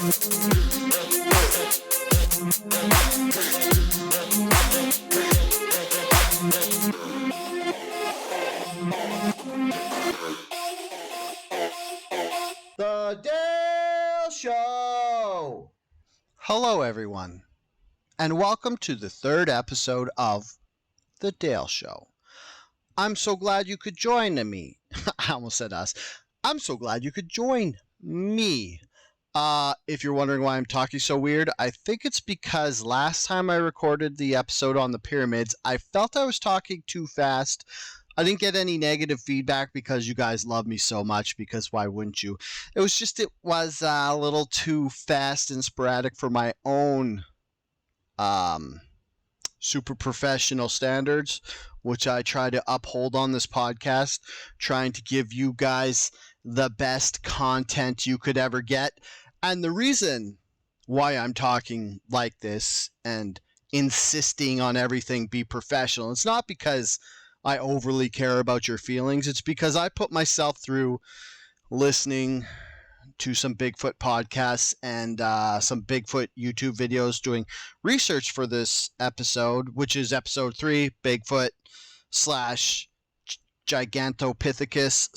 The Dale Show! Hello, everyone, and welcome to the third episode of The Dale Show. I'm so glad you could join me. I almost said us. I'm so glad you could join me. If you're wondering why I'm talking so weird, I think it's because last time I recorded the episode on the pyramids, I felt I was talking too fast. I didn't get any negative feedback because you guys love me so much, because why wouldn't you? It was a little too fast and sporadic for my own super professional standards, which I try to uphold on this podcast, trying to give you guys the best content you could ever get. And the reason why I'm talking like this and insisting on everything be professional, it's not because I overly care about your feelings. It's because I put myself through listening to some Bigfoot podcasts and some Bigfoot YouTube videos, doing research for this episode, which is episode 3, Bigfoot / Gigantopithecus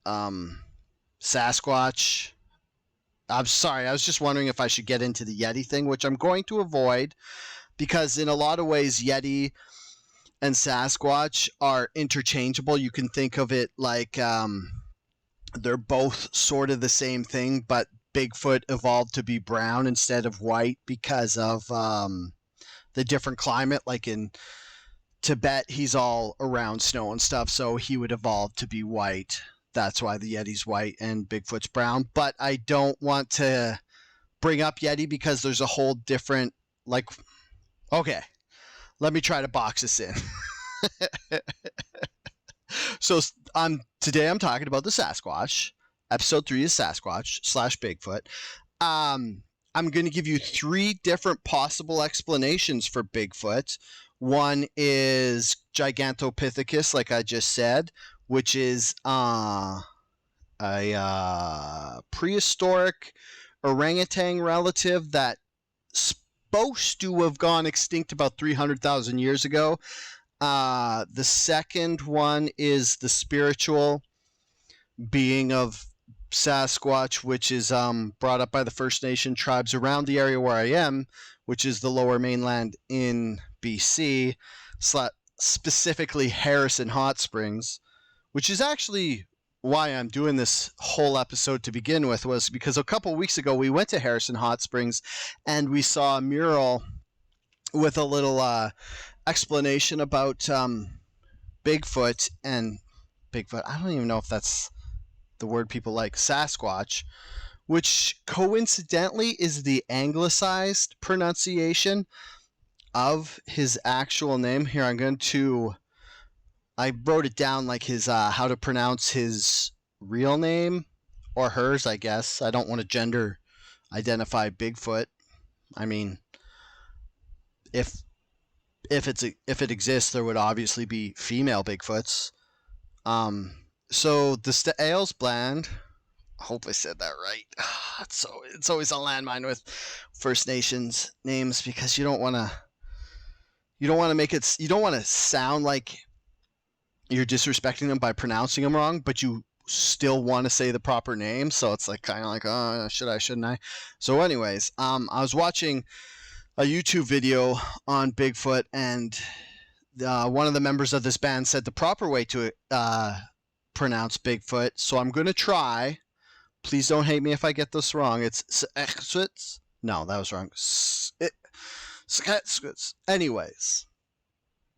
/ Sasquatch. I'm sorry, I was just wondering if I should get into the Yeti thing, which I'm going to avoid, because in a lot of ways, Yeti and Sasquatch are interchangeable. You can think of it like they're both sort of the same thing, but Bigfoot evolved to be brown instead of white because of the different climate. Like in Tibet, he's all around snow and stuff, so he would evolve to be white. That's why the Yeti's white and Bigfoot's brown. But I don't want to bring up Yeti because there's a whole different, like, okay, let me try to box this in. So today I'm talking about the Sasquatch. Episode 3 is Sasquatch / Bigfoot. I'm going to give you 3 different possible explanations for Bigfoot. One is Gigantopithecus, like I just said, which is a prehistoric orangutan relative that supposed to have gone extinct about 300,000 years ago. The second one is the spiritual being of Sasquatch, which is brought up by the First Nation tribes around the area where I am, which is the Lower Mainland in BC, specifically Harrison Hot Springs, which is actually why I'm doing this whole episode to begin with, was because a couple weeks ago we went to Harrison Hot Springs and we saw a mural with a little explanation about Bigfoot. I don't even know if that's the word people like, Sasquatch, which coincidentally is the anglicized pronunciation of his actual name. Here, I wrote it down, like his how to pronounce his real name, or hers, I guess. I don't want to gender identify Bigfoot. I mean, if it exists, there would obviously be female Bigfoots. So the ale's bland. I hope I said that right. It's always a landmine with First Nations names, because you don't want to sound like you're disrespecting them by pronouncing them wrong, but you still want to say the proper name. So it's like kind of like, oh, should I, shouldn't I? So anyways, I was watching a YouTube video on Bigfoot, and one of the members of this band said the proper way to pronounce Bigfoot. So I'm going to try. Please don't hate me if I get this wrong. It's no, that was wrong. Anyways,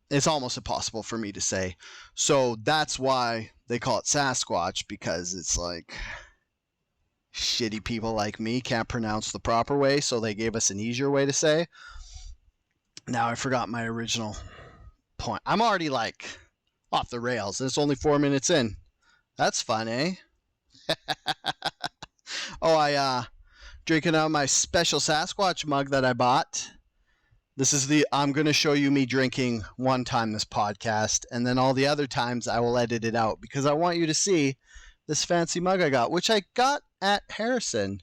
it's almost impossible for me to say. So that's why they call it Sasquatch, because it's like shitty people like me can't pronounce the proper way, so they gave us an easier way to say. Now I forgot my original point. I'm already like off the rails, and it's only 4 minutes in. That's fun, eh? Oh, I drinking out my special Sasquatch mug that I bought. This is I'm going to show you me drinking one time this podcast, and then all the other times I will edit it out, because I want you to see this fancy mug I got, which I got at Harrison,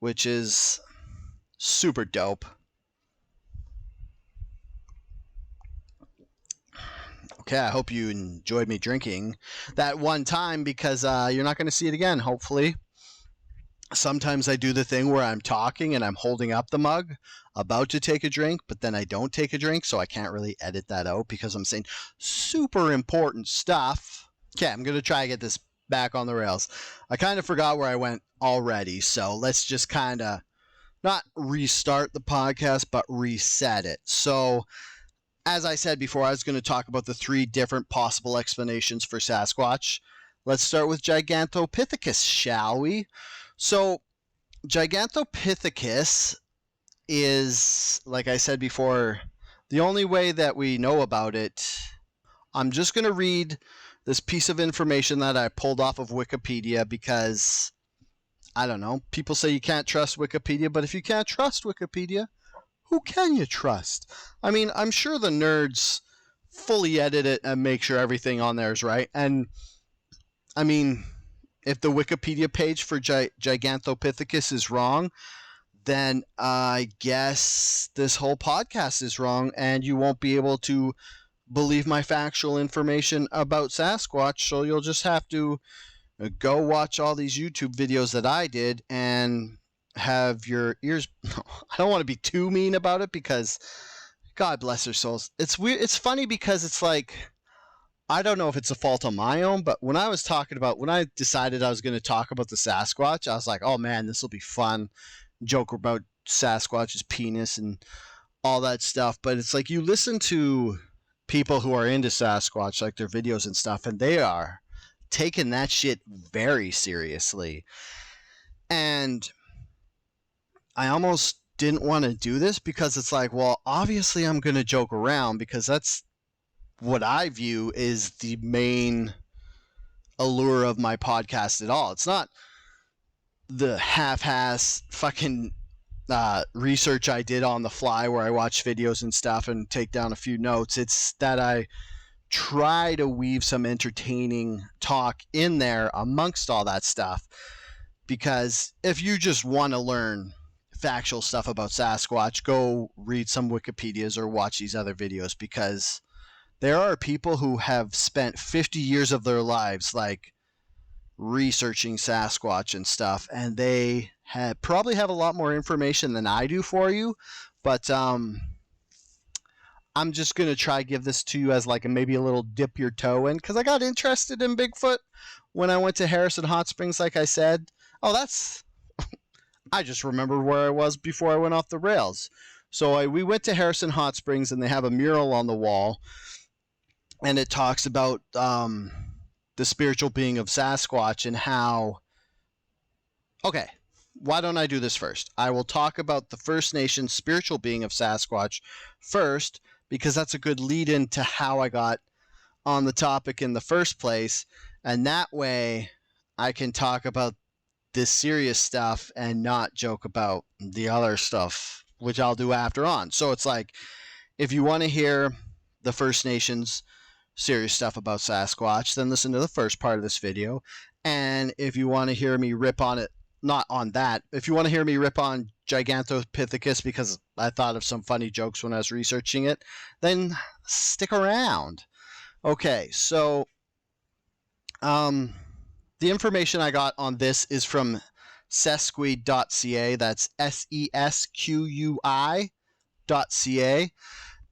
which is super dope. Okay, I hope you enjoyed me drinking that one time, because you're not going to see it again, hopefully. Sometimes I do the thing where I'm talking and I'm holding up the mug, about to take a drink, but then I don't take a drink, so I can't really edit that out because I'm saying super important stuff. Okay, I'm going to try to get this back on the rails. I kind of forgot where I went already, so let's just kind of not restart the podcast, but reset it. So, as I said before, I was going to talk about the 3 different possible explanations for Sasquatch. Let's start with Gigantopithecus, shall we? So, Gigantopithecus is, like I said before, the only way that we know about it. I'm just going to read this piece of information that I pulled off of Wikipedia because, I don't know, people say you can't trust Wikipedia, but if you can't trust Wikipedia, who can you trust? I mean, I'm sure the nerds fully edit it and make sure everything on there is right. And, I mean, if the Wikipedia page for Gigantopithecus is wrong, then I guess this whole podcast is wrong, and you won't be able to believe my factual information about Sasquatch, so you'll just have to go watch all these YouTube videos that I did and have your ears. I don't want to be too mean about it because God bless their souls. It's weird. It's funny because it's like, I don't know if it's a fault on my own, but when I decided I was going to talk about the Sasquatch, I was like, oh man, this will be fun. Joke about Sasquatch's penis and all that stuff. But it's like, you listen to people who are into Sasquatch, like their videos and stuff, and they are taking that shit very seriously. And I almost didn't want to do this because it's like, well, obviously I'm going to joke around because that's what I view is the main allure of my podcast at all. It's not the half-ass fucking research I did on the fly where I watch videos and stuff and take down a few notes. It's that I try to weave some entertaining talk in there amongst all that stuff. Because if you just want to learn factual stuff about Sasquatch, go read some Wikipedias or watch these other videos, because there are people who have spent 50 years of their lives like researching Sasquatch and stuff, and they probably have a lot more information than I do for you. But I'm just going to try to give this to you as like maybe a little dip your toe in, because I got interested in Bigfoot when I went to Harrison Hot Springs, like I said. Oh, that's... I just remembered where I was before I went off the rails. So we went to Harrison Hot Springs, and they have a mural on the wall, and it talks about the spiritual being of Sasquatch and how... Okay, why don't I do this first? I will talk about the First Nations spiritual being of Sasquatch first, because that's a good lead-in to how I got on the topic in the first place, and that way I can talk about this serious stuff and not joke about the other stuff, which I'll do after on. So it's like, if you want to hear the First Nations serious stuff about Sasquatch, then listen to the first part of this video. And if you want to hear me rip on it, not on that, if you want to hear me rip on Gigantopithecus because I thought of some funny jokes when I was researching it, then stick around. Okay, so the information I got on this is from sesqui.ca. That's SESQUI.ca.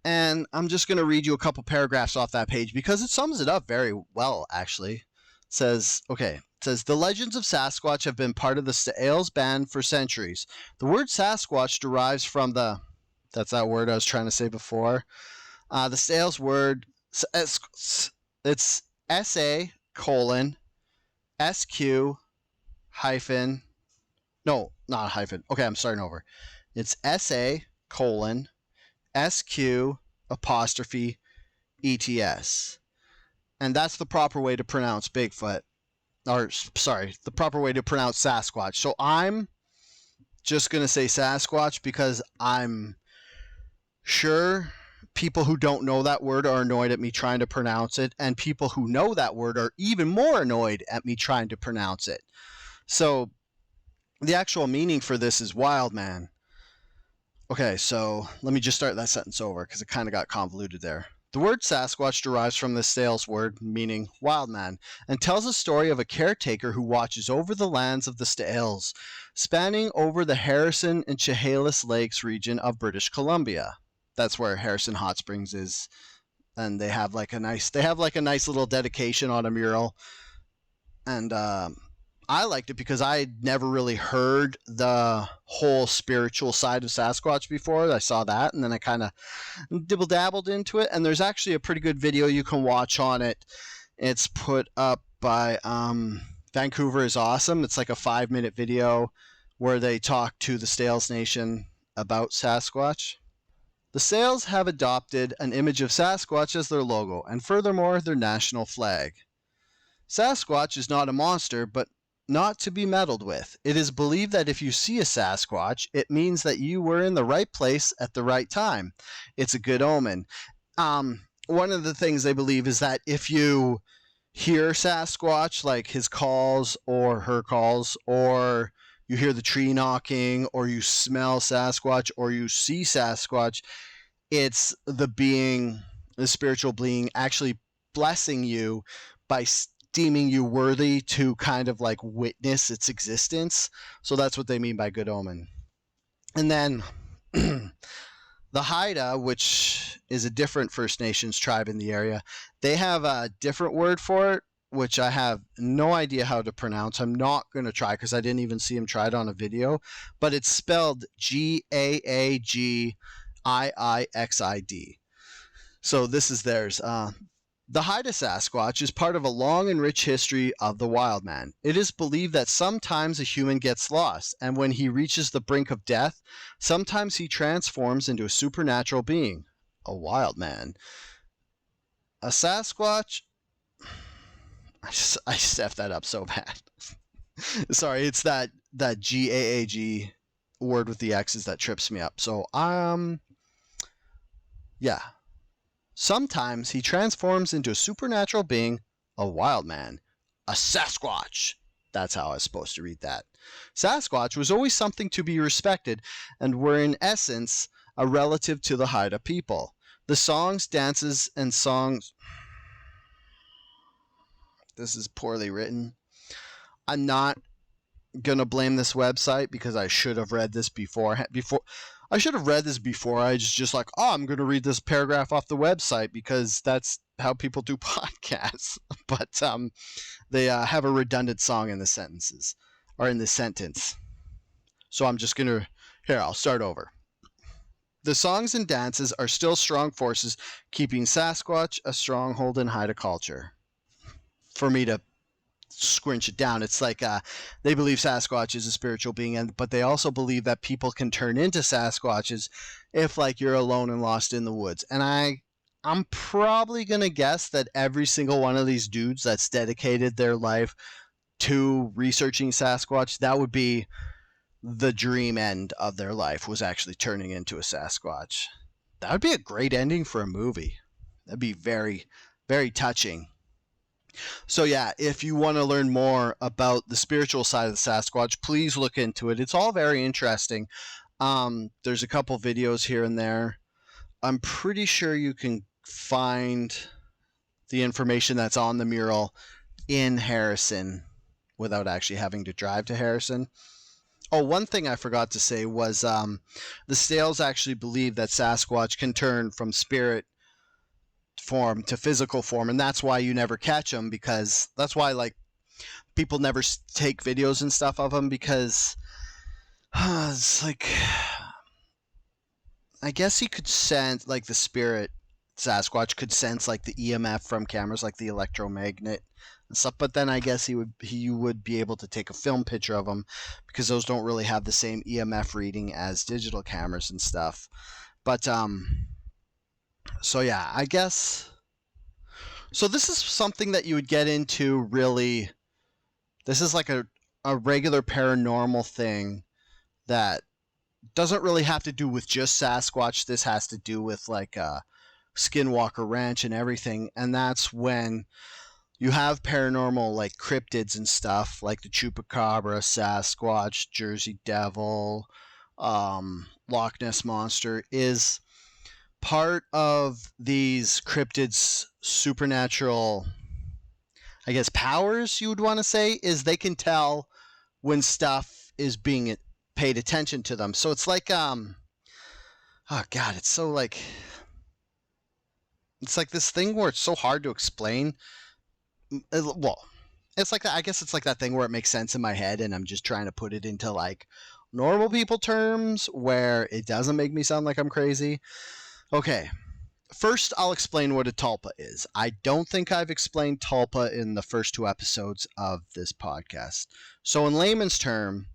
And I'm just going to read you a couple paragraphs off that page because it sums it up very well, actually. It says, the legends of Sasquatch have been part of the Staels band for centuries. The word Sasquatch derives from that's that word I was trying to say before. The Staels word, it's SA colon SQ hyphen, no, not a hyphen. Okay, I'm starting over. It's SA colon SQ apostrophe ETS. And that's the proper way to pronounce Bigfoot. Or, sorry, the proper way to pronounce Sasquatch. So I'm just going to say Sasquatch because I'm sure people who don't know that word are annoyed at me trying to pronounce it, and people who know that word are even more annoyed at me trying to pronounce it. So The actual meaning for this is wild man. Okay, so let me just start that sentence over because it kind of got convoluted there. The word Sasquatch derives from the Sales word meaning wild man and tells a story of a caretaker who watches over the lands of the Stales, spanning over the Harrison and Chehalis Lakes region of British Columbia. That's where Harrison Hot Springs is, and they have like a nice little dedication on a mural, and I liked it because I had never really heard the whole spiritual side of Sasquatch before. I saw that, and then I kind of dibble dabbled into it. And there's actually a pretty good video you can watch on it. It's put up by Vancouver is Awesome. It's like a 5-minute video where they talk to the Stales Nation about Sasquatch. The Sales have adopted an image of Sasquatch as their logo, and furthermore, their national flag. Sasquatch is not a monster, but not to be meddled with. It is believed that if you see a Sasquatch, it means that you were in the right place at the right time. It's a good omen. One of the things they believe is that if you hear Sasquatch, like his calls or her calls, or you hear the tree knocking, or you smell Sasquatch, or you see Sasquatch, it's the spiritual being actually blessing you by deeming you worthy to kind of like witness its existence. So that's what they mean by good omen. And then the Haida, which is a different First Nations tribe in the area, they have a different word for it, which I have no idea how to pronounce. I'm not going to try because I didn't even see him try it on a video, but it's spelled Gaagixid. So this is theirs. The Haida Sasquatch is part of a long and rich history of the wild man. It is believed that sometimes a human gets lost, and when he reaches the brink of death, sometimes he transforms into a supernatural being, a wild man. A Sasquatch... I just effed that up so bad. Sorry, it's that Gaag word with the X's that trips me up. So, yeah. Sometimes he transforms into a supernatural being, a wild man, a Sasquatch. That's how I was supposed to read that. Sasquatch was always something to be respected and were in essence a relative to the Haida people. The songs, dances, and songs... This is poorly written. I'm not going to blame this website because I should have read this before I should have read this before. I just like, oh, I'm going to read this paragraph off the website because that's how people do podcasts. But they have a redundant song in the sentences or in the sentence. So I'm just going to, here, I'll start over. The songs and dances are still strong forces keeping Sasquatch a stronghold in Haida culture. For me to squinch it down, it's like they believe Sasquatch is a spiritual being, but they also believe that people can turn into Sasquatches if like you're alone and lost in the woods. And I'm probably gonna guess that every single one of these dudes that's dedicated their life to researching Sasquatch, that would be the dream end of their life, was actually turning into a Sasquatch. That would be a great ending for a movie. That'd be very, very touching. So yeah, if you want to learn more about the spiritual side of the Sasquatch, please look into it. It's all very interesting. There's a couple videos here and there. I'm pretty sure you can find the information that's on the mural in Harrison without actually having to drive to Harrison. Oh, one thing I forgot to say was the Stales actually believe that Sasquatch can turn from spirit form to physical form, and that's why you never catch them, because that's why like people never take videos and stuff of them, because it's like, I guess he could sense, like the spirit Sasquatch could sense like the EMF from cameras, like the electromagnet and stuff, but then I guess he would be able to take a film picture of them because those don't really have the same EMF reading as digital cameras and stuff. But so yeah, I guess. So this is something that you would get into really. This is like a regular paranormal thing that doesn't really have to do with just Sasquatch. This has to do with like Skinwalker Ranch and everything. And that's when you have paranormal like cryptids and stuff like the chupacabra, Sasquatch, Jersey Devil, Loch Ness Monster is part of these cryptids' supernatural, I guess, powers, you would want to say, is they can tell when stuff is being paid attention to them. So it's like, oh God, it's so like, it's like this thing where it's so hard to explain. Well, it's like that. I guess it's like that thing where it makes sense in my head, and I'm just trying to put it into like normal people terms where it doesn't make me sound like I'm crazy. Okay, first I'll explain what a Talpa is. I don't think I've explained Talpa in the first 2 episodes of this podcast. So in layman's term,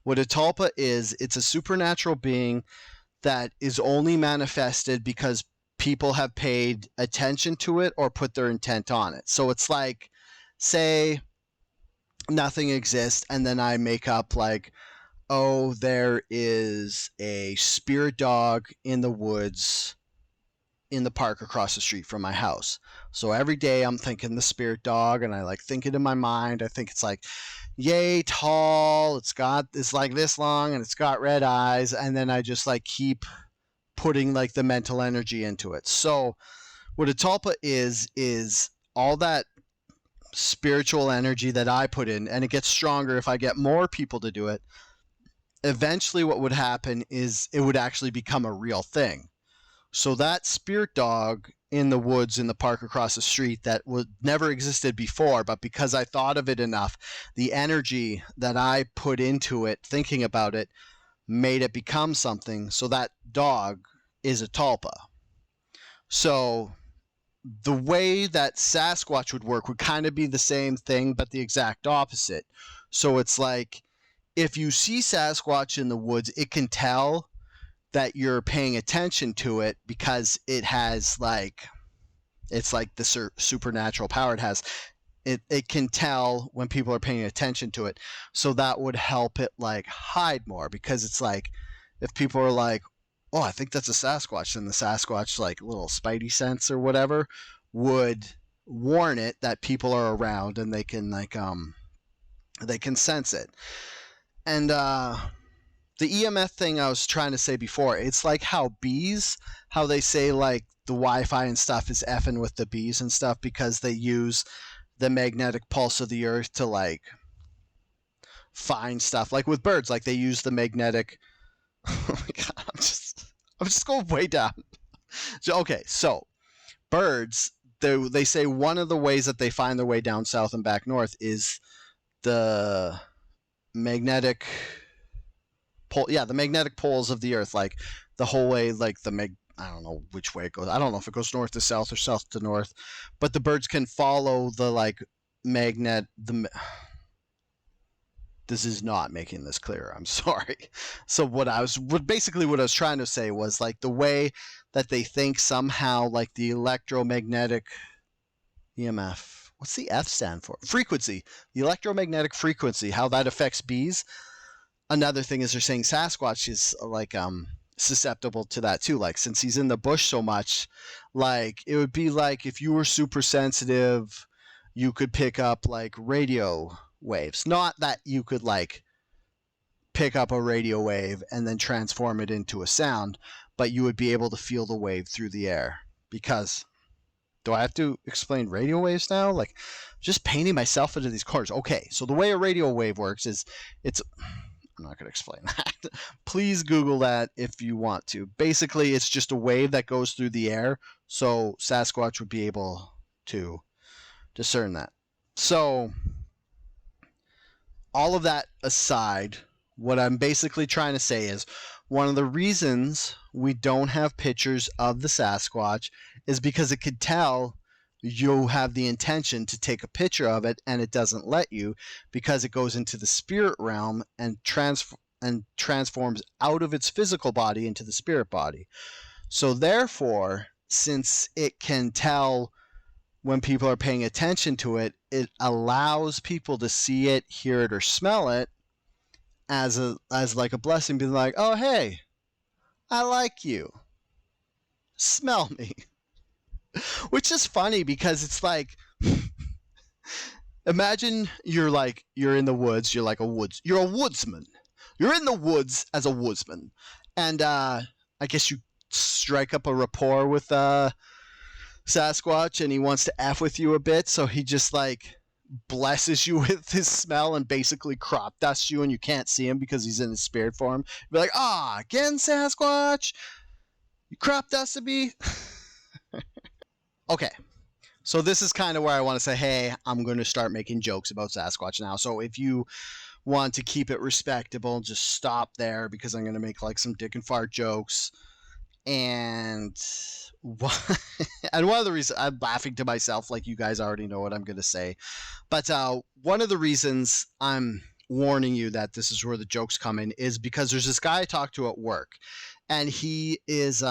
what a Talpa is, it's a supernatural being that is only manifested because people have paid attention to it or put their intent on it. So it's like, say nothing exists, and then I make up like, oh, there is a spirit dog in the woods in the park across the street from my house. So every day I'm thinking the spirit dog, and I like think it in my mind. I think it's like yay tall, it's like this long, and it's got red eyes, and then I just like keep putting like the mental energy into it. So what a Talpa is all that spiritual energy that I put in, and it gets stronger if I get more people to do it. Eventually what would happen is it would actually become a real thing. So that spirit dog in the woods in the park across the street that would never existed before, but because I thought of it enough, the energy that I put into it thinking about it made it become something. So that dog is a Talpa. So the way that Sasquatch would work would kind of be the same thing, but the exact opposite. So it's like if you see Sasquatch in the woods, it can tell that you're paying attention to it because it has like, it's like the supernatural power it has. It can tell when people are paying attention to it. So that would help it like hide more, because it's like if people are like, oh, I think that's a Sasquatch, and the Sasquatch like little spidey sense or whatever would warn it that people are around, and they can like they can sense it. And the EMF thing I was trying to say before, it's like how bees, how they say like the Wi-Fi and stuff is effing with the bees and stuff because they use the magnetic pulse of the earth to like find stuff. Like with birds, like they use the magnetic. Oh my God, I'm just going way down. Okay, so birds, they say one of the ways that they find their way down south and back north is the magnetic pole. Yeah, the magnetic poles of the earth, like the whole way, like I don't know which way it goes. I don't know if it goes north to south or south to north, but the birds can follow the like magnet. This is not making this clear. I'm sorry. So what I was trying to say was like the way that they think somehow like the electromagnetic EMF. What's the F stand for? Frequency. The electromagnetic frequency, how that affects bees. Another thing is they're saying Sasquatch is like susceptible to that too. Like since he's in the bush so much, like it would be like if you were super sensitive, you could pick up like radio waves. Not that you could like pick up a radio wave and then transform it into a sound, but you would be able to feel the wave through the air. Because do I have to explain radio waves now? Like just painting myself into these corners. Okay, so the way a radio wave works is I'm not going to explain that. Please Google that if you want to. Basically, it's just a wave that goes through the air, so Sasquatch would be able to discern that. So all of that aside, what I'm basically trying to say is one of the reasons we don't have pictures of the Sasquatch is because it could tell you have the intention to take a picture of it, and it doesn't let you because it goes into the spirit realm and transforms out of its physical body into the spirit body. So therefore, since it can tell when people are paying attention to it, it allows people to see it, hear it, or smell it as like a blessing, being like, oh hey, I like you, smell me. Which is funny because it's like Imagine you're in the woods. You're a woodsman. You're in the woods as a woodsman, and I guess you strike up a rapport with Sasquatch, and he wants to f with you a bit, so he just blesses you with his smell and basically crop dusts you, and you can't see him because he's in his spirit form. You'd be like, again, Sasquatch, you crop dusted me. Okay. So this is kind of where I want to say, hey, I'm going to start making jokes about Sasquatch now. So if you want to keep it respectable, just stop there, because I'm going to make some dick and fart jokes. And and one of the reasons I'm laughing to myself, you guys already know what I'm going to say. But one of the reasons I'm warning you that this is where the jokes come in is because there's this guy I talked to at work. And he is,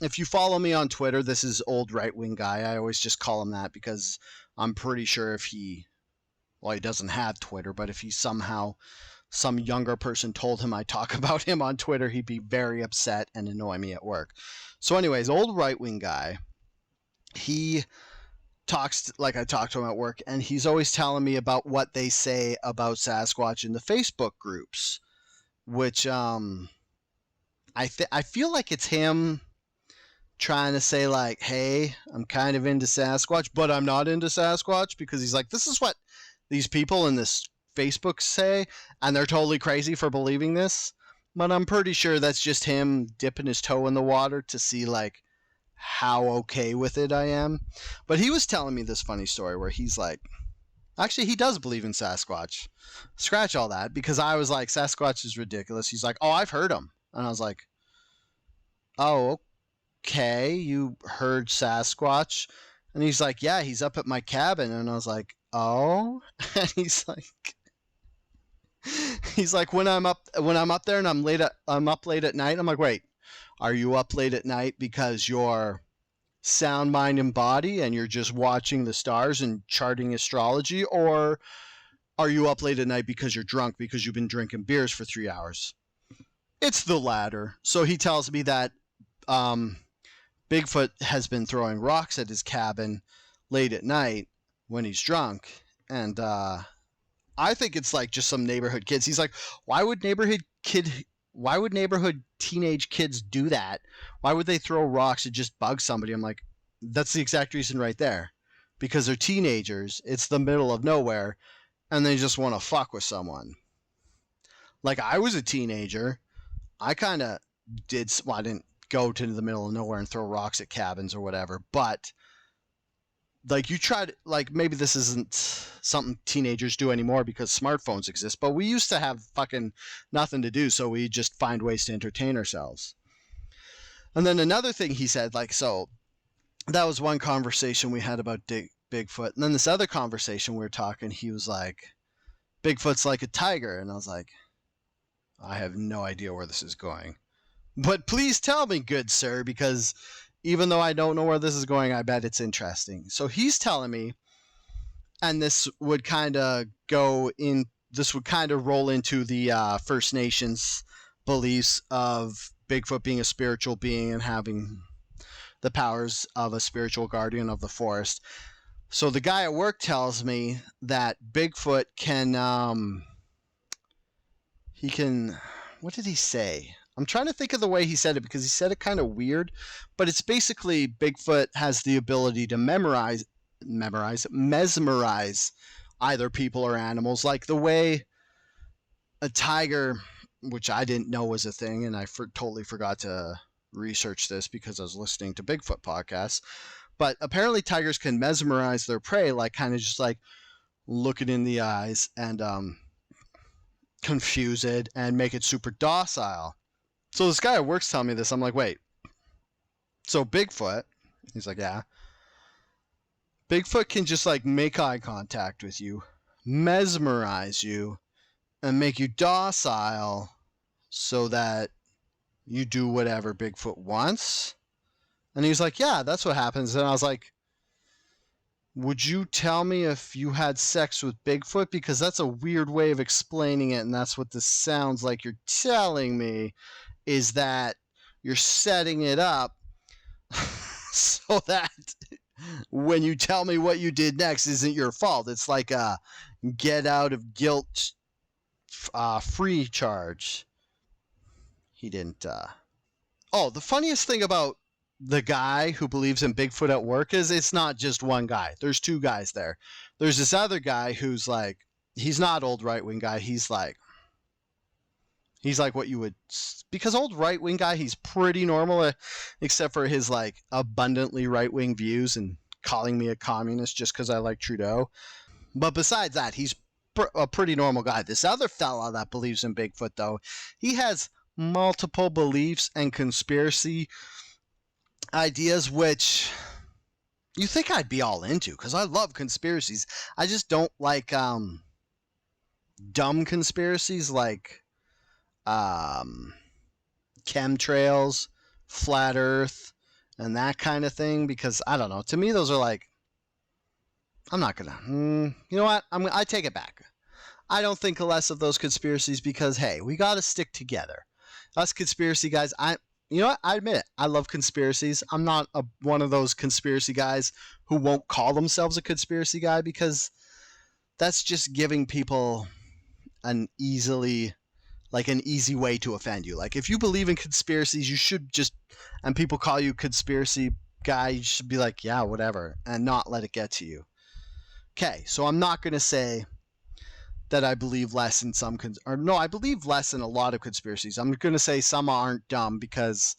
if you follow me on Twitter, this is old right-wing guy. I always just call him that because I'm pretty sure if he doesn't have Twitter, but if he somehow, some younger person told him I talk about him on Twitter, he'd be very upset and annoy me at work. So anyways, old right-wing guy, he talks, I talk to him at work, and he's always telling me about what they say about Sasquatch in the Facebook groups, which, I feel like it's him trying to say hey, I'm kind of into Sasquatch, but I'm not into Sasquatch, because he's like, this is what these people in this Facebook say, and they're totally crazy for believing this. But I'm pretty sure that's just him dipping his toe in the water to see how okay with it I am. But he was telling me this funny story where he's actually, he does believe in Sasquatch. Scratch all that, because I was like, Sasquatch is ridiculous. He's like, oh, I've heard him. And I was like, oh, okay, you heard Sasquatch? And he's like, yeah, he's up at my cabin. And I was like, oh? And he's like, when I'm up there and I'm up late at night. I'm like, wait, are you up late at night because you're sound mind and body and you're just watching the stars and charting astrology, or are you up late at night because you're drunk because you've been drinking beers for 3 hours? It's the latter. So he tells me that Bigfoot has been throwing rocks at his cabin late at night when he's drunk, and I think it's just some neighborhood kids. He's like, why would neighborhood teenage kids do that? Why would they throw rocks and just bug somebody? I'm like, that's the exact reason right there. Because they're teenagers, it's the middle of nowhere, and they just want to fuck with someone. I was a teenager. I kind of did, I didn't go to the middle of nowhere and throw rocks at cabins or whatever, but you tried, maybe this isn't something teenagers do anymore because smartphones exist, but we used to have fucking nothing to do, so we just find ways to entertain ourselves. And then another thing he said, so that was one conversation we had about Bigfoot. And then this other conversation we were talking, he was like, Bigfoot's like a tiger. And I was like, I have no idea where this is going. But please tell me, good sir, because even though I don't know where this is going, I bet it's interesting. So he's telling me, and this would kind of roll into the First Nations beliefs of Bigfoot being a spiritual being and having the powers of a spiritual guardian of the forest. So the guy at work tells me that Bigfoot what did he say? I'm trying to think of the way he said it, because he said it kind of weird, but it's basically Bigfoot has the ability to mesmerize either people or animals, like the way a tiger, which I didn't know was a thing, and I totally forgot to research this because I was listening to Bigfoot podcasts, but apparently tigers can mesmerize their prey, kind of just look it in the eyes and confuse it and make it super docile. So this guy at work's telling me this. I'm like, wait, so Bigfoot, he's like, yeah, Bigfoot can just make eye contact with you, mesmerize you, and make you docile so that you do whatever Bigfoot wants? And he was like, yeah, that's what happens. And I was like, would you tell me if you had sex with Bigfoot? Because that's a weird way of explaining it, and that's what this sounds like you're telling me, is that you're setting it up so that when you tell me what you did next isn't your fault. It's like a get out of guilt free charge. He didn't. Oh, the funniest thing about the guy who believes in Bigfoot at work is it's not just one guy. There's two guys there. There's this other guy who's like, he's not old right wing guy. He's like what you would, because old right wing guy, he's pretty normal, except for his like abundantly right wing views and calling me a communist just because I like Trudeau. But besides that, he's a pretty normal guy. This other fella that believes in Bigfoot, though, he has multiple beliefs and conspiracy ideas, which you think I'd be all into because I love conspiracies. I just don't like dumb conspiracies like chemtrails, flat Earth, and that kind of thing. Because I don't know. To me, those are like, I'm not gonna. You know what? I take it back. I don't think less of those conspiracies because hey, we got to stick together. Us conspiracy guys, you know what? I admit it. I love conspiracies. I'm not one of those conspiracy guys who won't call themselves a conspiracy guy because that's just giving people an easy way to offend you. Like if you believe in conspiracies, you should just, and people call you conspiracy guy, you should be like, yeah, whatever, and not let it get to you. Okay, so I'm not going to say that I believe less in some, I believe less in a lot of conspiracies. I'm going to say some aren't dumb because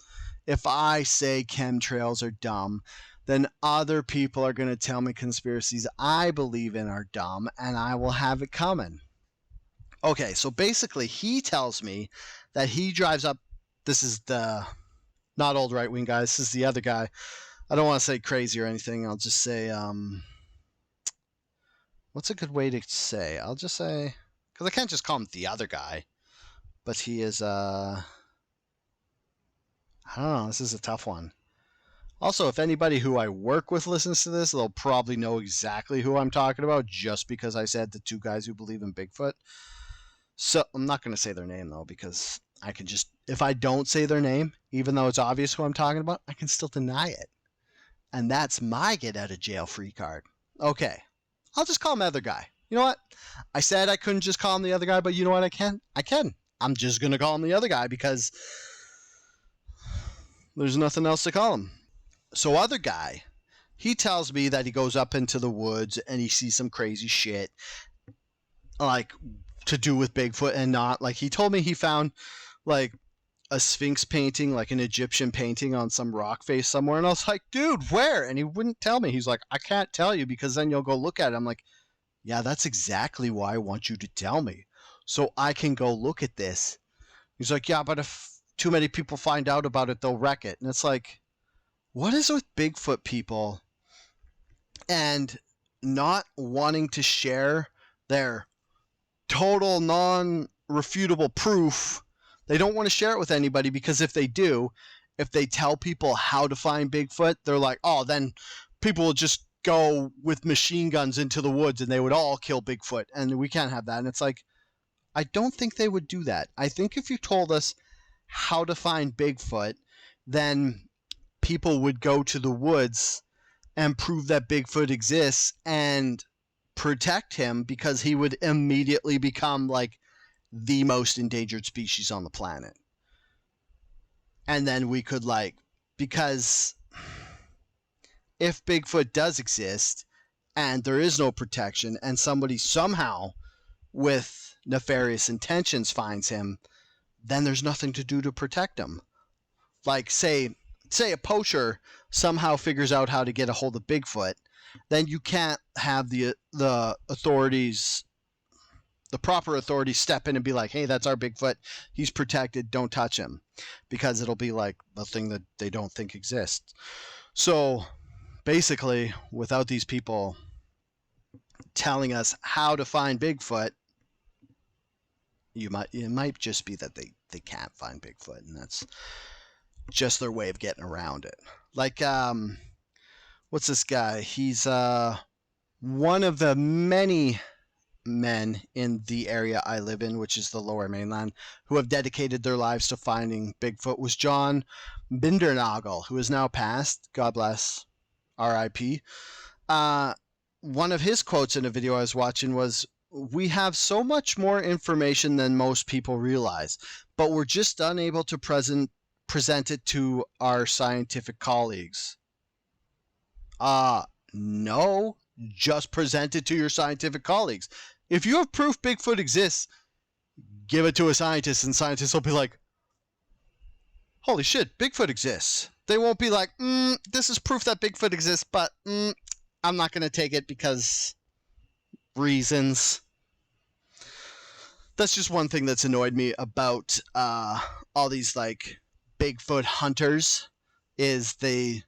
if I say chemtrails are dumb, then other people are going to tell me conspiracies I believe in are dumb, and I will have it coming. Okay, so basically he tells me that he drives up, this is the, not old right-wing guy, this is the other guy. I don't want to say crazy or anything, I'll just say, what's a good way to say? I'll just say, because I can't just call him the other guy, but he is, I don't know, this is a tough one. Also, if anybody who I work with listens to this, they'll probably know exactly who I'm talking about just because I said the two guys who believe in Bigfoot. So I'm not going to say their name, though, because I can just, if I don't say their name, even though it's obvious who I'm talking about, I can still deny it. And that's my get out of jail free card. Okay, I'll just call him the other guy. You know what? I said I couldn't just call him the other guy, but you know what? I can. I'm just going to call him the other guy because there's nothing else to call him. So other guy, he tells me that he goes up into the woods and he sees some crazy shit like to do with Bigfoot and not. Like he told me he found like a Sphinx painting, like an Egyptian painting on some rock face somewhere. And I was like, dude, where? And he wouldn't tell me. He's like, I can't tell you because then you'll go look at it. I'm like, yeah, that's exactly why I want you to tell me. So I can go look at this. He's like, yeah, but if too many people find out about it, they'll wreck it. And it's like, what is with Bigfoot people and not wanting to share their total non-refutable proof? They don't want to share it with anybody because if they do, if they tell people how to find Bigfoot, they're like, oh, then people will just go with machine guns into the woods and they would all kill Bigfoot. And we can't have that. And it's like, I don't think they would do that. I think if you told us how to find Bigfoot, then people would go to the woods and prove that Bigfoot exists and protect him because he would immediately become like the most endangered species on the planet. And then we could because if Bigfoot does exist and there is no protection and somebody somehow with nefarious intentions finds him, then there's nothing to do to protect him. Like say a poacher somehow figures out how to get a hold of Bigfoot, then you can't have the authorities, the proper authorities step in and be like, hey, that's our Bigfoot. He's protected. Don't touch him. Because it'll be like a thing that they don't think exists. So basically, without these people telling us how to find Bigfoot, it might just be that they can't find Bigfoot, and that's just their way of getting around it. Like, what's this guy? He's one of the many men in the area I live in, which is the Lower Mainland, who have dedicated their lives to finding Bigfoot. Was John Bindernagel, who is now passed. God bless. R.I.P. One of his quotes in a video I was watching was, "We have so much more information than most people realize, but we're just unable to present it to our scientific colleagues." No, just present it to your scientific colleagues. If you have proof Bigfoot exists, give it to a scientist, and scientists will be like, holy shit, Bigfoot exists. They won't be like, this is proof that Bigfoot exists, but I'm not going to take it because reasons. That's just one thing that's annoyed me about all these like Bigfoot hunters, is they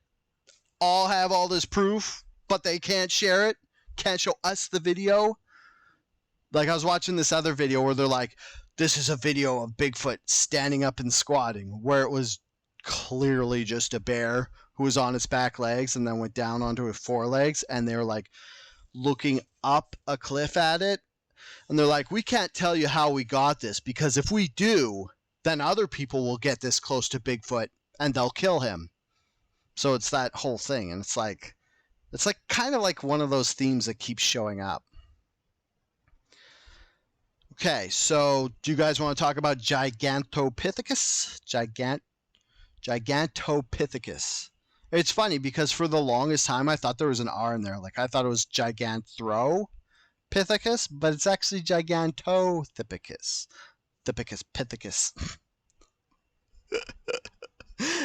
all have all this proof, but they can't share it, can't show us the video. Like I was watching this other video where they're like, this is a video of Bigfoot standing up and squatting, where it was clearly just a bear who was on its back legs and then went down onto its forelegs, and they were like looking up a cliff at it. And they're like, we can't tell you how we got this, because if we do, then other people will get this close to Bigfoot and they'll kill him. So it's that whole thing. And it's like kind of like one of those themes that keeps showing up. Okay, so do you guys want to talk about Gigantopithecus? Gigantopithecus. It's funny because for the longest time I thought there was an R in there. Like I thought it was Gigantopithecus, but it's actually Gigantopithecus. Pithecus.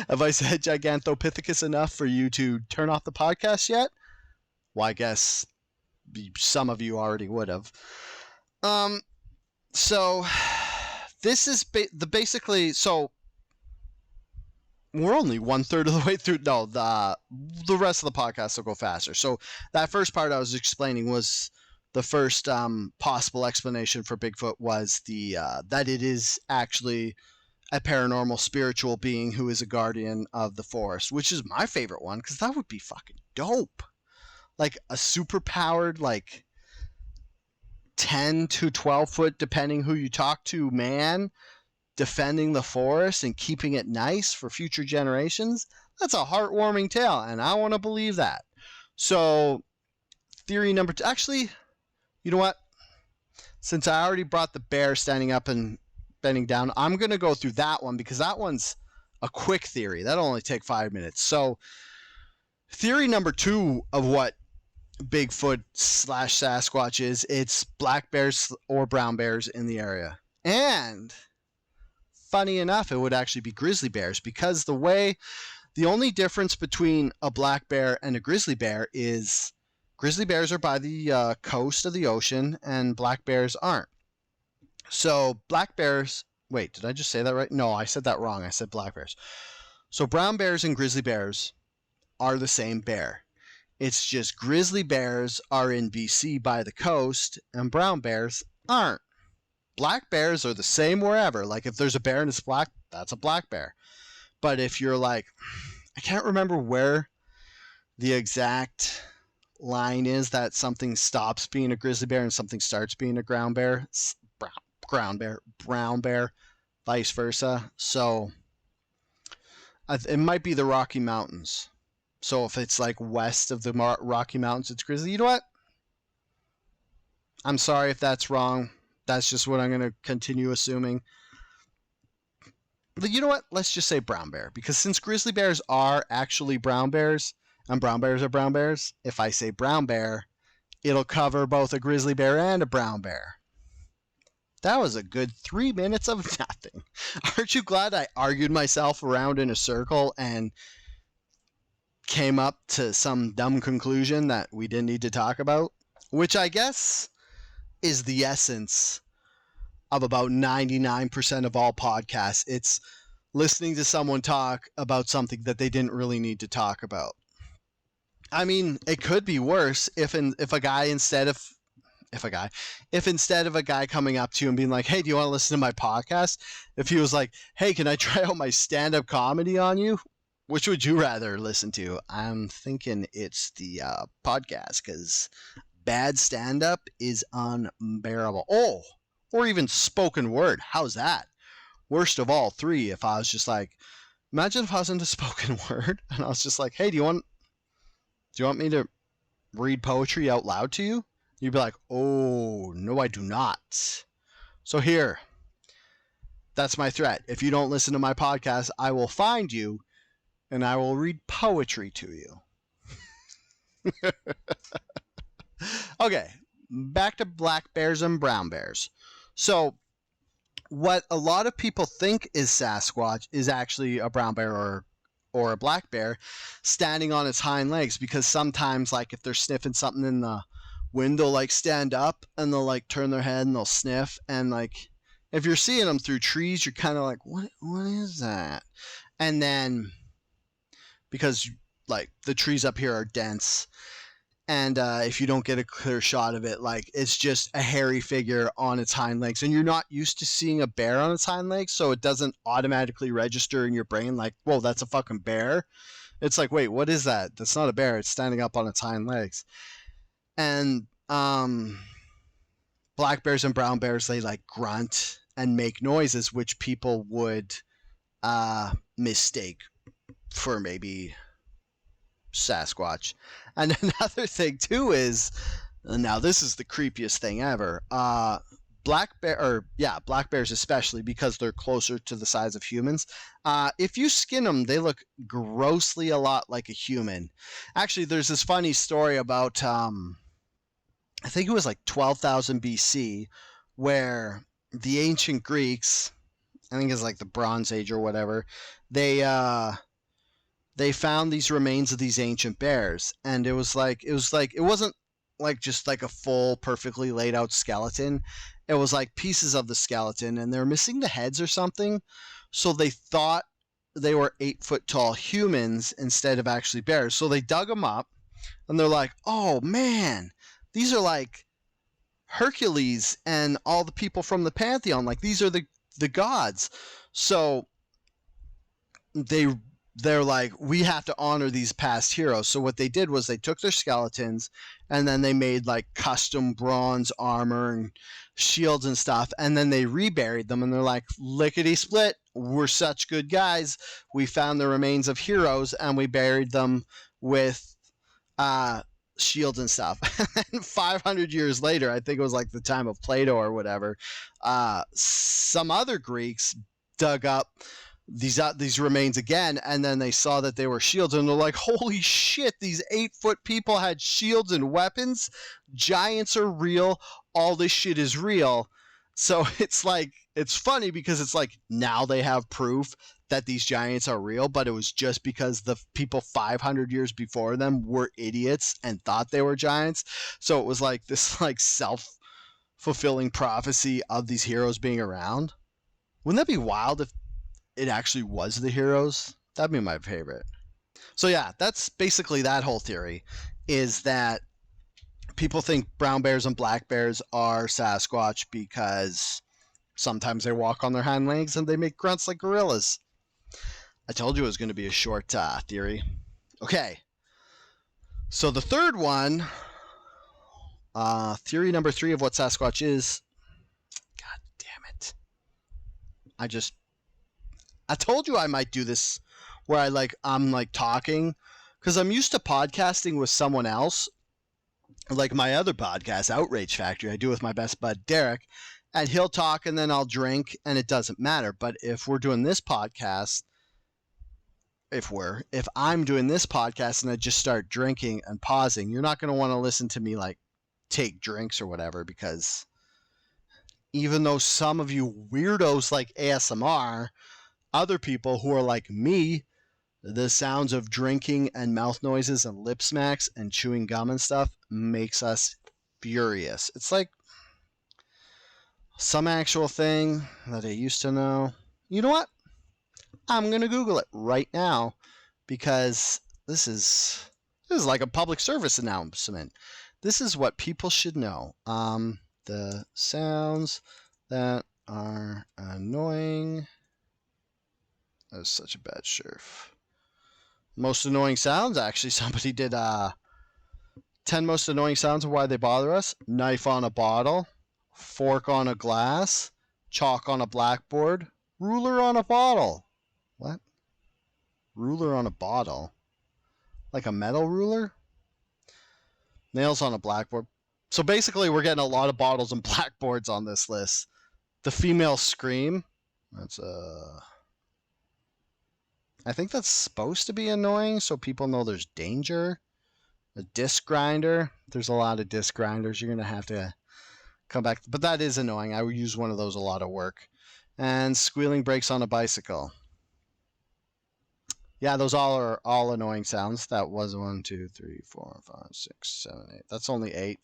Have I said Gigantopithecus enough for you to turn off the podcast yet? Well, I guess some of you already would have. So this is basically, so we're only 1/3 of the way through. No, the rest of the podcast will go faster. So that first part I was explaining was the first possible explanation for Bigfoot was the that it is actually a paranormal spiritual being who is a guardian of the forest, which is my favorite one, because that would be fucking dope. Like a super powered, like 10 to 12 foot, depending who you talk to, man, defending the forest and keeping it nice for future generations. That's a heartwarming tale, and I want to believe that. So theory number 2, actually, you know what? Since I already brought the bear standing up and bending down, I'm going to go through that one because that one's a quick theory. That'll only take 5 minutes. So theory number 2 of what Bigfoot / Sasquatch is, it's black bears or brown bears in the area. And funny enough, it would actually be grizzly bears, because the only difference between a black bear and a grizzly bear is grizzly bears are by the coast of the ocean and black bears aren't. So black bears, wait, did I just say that right? No, I said that wrong. I said black bears. So brown bears and grizzly bears are the same bear. It's just grizzly bears are in BC by the coast and brown bears aren't. Black bears are the same wherever. Like if there's a bear and it's black, that's a black bear. But if you're like, I can't remember where the exact line is that something stops being a grizzly bear and something starts being a brown bear, vice versa. So it might be the Rocky Mountains. So if it's like west of the Rocky Mountains, it's grizzly. You know what? I'm sorry if that's wrong. That's just what I'm going to continue assuming. But you know what? Let's just say brown bear. Because since grizzly bears are actually brown bears, and brown bears are brown bears, if I say brown bear, it'll cover both a grizzly bear and a brown bear. That was a good 3 minutes of nothing. Aren't you glad I argued myself around in a circle and came up to some dumb conclusion that we didn't need to talk about? Which I guess is the essence of about 99% of all podcasts. It's listening to someone talk about something that they didn't really need to talk about. I mean, it could be worse if instead of a guy coming up to you and being like, hey, do you want to listen to my podcast? If he was like, hey, can I try out my stand-up comedy on you? Which would you rather listen to? I'm thinking it's the podcast, because bad stand-up is unbearable. Oh, or even spoken word. How's that? Worst of all three, if I was just like, imagine if I was into spoken word and I was just like, hey, do you want Do you want me to read poetry out loud to you? You'd be like, oh, no, I do not. So here, that's my threat. If you don't listen to my podcast, I will find you and I will read poetry to you. Okay, back to black bears and brown bears. So, what a lot of people think is Sasquatch is actually a brown bear or a black bear standing on its hind legs, because sometimes, like, if they're sniffing something in the wind, they'll like stand up and they'll like turn their head and they'll sniff, and like if you're seeing them through trees, you're kind of like, what is that? And then because like the trees up here are dense, and if you don't get a clear shot of it, like it's just a hairy figure on its hind legs, and you're not used to seeing a bear on its hind legs, so it doesn't automatically register in your brain like, whoa, that's a fucking bear. It's like, wait, what is that? That's not a bear. It's standing up on its hind legs. And black bears and brown bears, they like grunt and make noises, which people would mistake for maybe Sasquatch. And another thing too is, now this is the creepiest thing ever. Black bears especially, because they're closer to the size of humans. If you skin them, they look grossly a lot like a human. Actually, there's this funny story about I think it was like 12,000 BC, where the ancient Greeks, I think it's like the Bronze Age or whatever, they found these remains of these ancient bears, and it wasn't like just like a full perfectly laid out skeleton. It was like pieces of the skeleton, and they're missing the heads or something. So they thought they were 8 foot tall humans instead of actually bears. So they dug them up, and they're like, oh man, these are like Hercules and all the people from the pantheon. Like, these are the gods. So they're like, we have to honor these past heroes. So what they did was they took their skeletons and then they made like custom bronze armor and shields and stuff, and then they reburied them, and they're like, lickety split, we're such good guys, we found the remains of heroes and we buried them with shields and stuff. And 500 years later, I think it was like the time of Plato or whatever, some other Greeks dug up these remains again, and then they saw that they were shields, and they're like, holy shit, these 8-foot people had shields and weapons. Giants are real. All this shit is real. So it's like, it's funny because it's like, now they have proof that these giants are real, but it was just because the people 500 years before them were idiots and thought they were giants. So it was like this like self-fulfilling prophecy of these heroes being around. Wouldn't that be wild if it actually was the heroes? That'd be my favorite. So yeah, that's basically that whole theory, is that people think brown bears and black bears are Sasquatch because sometimes they walk on their hind legs and they make grunts like gorillas. I told you it was going to be a short theory. Okay. So the third one, theory number 3 of what Sasquatch is. God damn it. I told you I might do this where I'm like talking, because I'm used to podcasting with someone else. Like my other podcast, Outrage Factory, I do with my best bud Derek, and he'll talk and then I'll drink and it doesn't matter. But if we're doing this podcast, if I'm doing this podcast and I just start drinking and pausing, you're not going to want to listen to me like take drinks or whatever, because even though some of you weirdos like ASMR, other people who are like me, the sounds of drinking and mouth noises and lip smacks and chewing gum and stuff makes us furious. It's like some actual thing that I used to know. You know what? I'm going to Google it right now, because this is like a public service announcement. This is what people should know. The sounds that are annoying. That's such a bad surf. Most annoying sounds, actually, somebody did 10 most annoying sounds and why they bother us. Knife on a bottle, fork on a glass, chalk on a blackboard, ruler on a bottle. What? Ruler on a bottle? Like a metal ruler? Nails on a blackboard. So basically, we're getting a lot of bottles and blackboards on this list. The female scream. That's I think that's supposed to be annoying, so people know there's danger. A disc grinder. There's a lot of disc grinders. You're gonna have to come back, but that is annoying. I would use one of those a lot at work. And squealing brakes on a bicycle. Yeah, those all are all annoying sounds. That was 1, 2, 3, 4, 5, 6, 7, 8. That's only 8.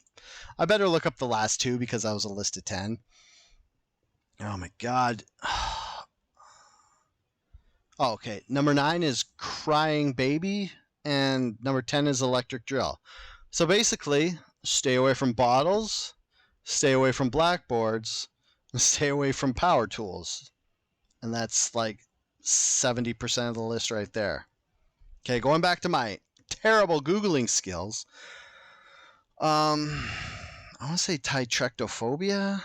I better look up the last 2 because that was a list of 10. Oh my god. Oh, okay. Number 9 is crying baby, and number 10 is electric drill. So basically, stay away from bottles, stay away from blackboards, and stay away from power tools. And that's like 70% of the list right there. Okay, going back to my terrible Googling skills. I want to say tetractophobia.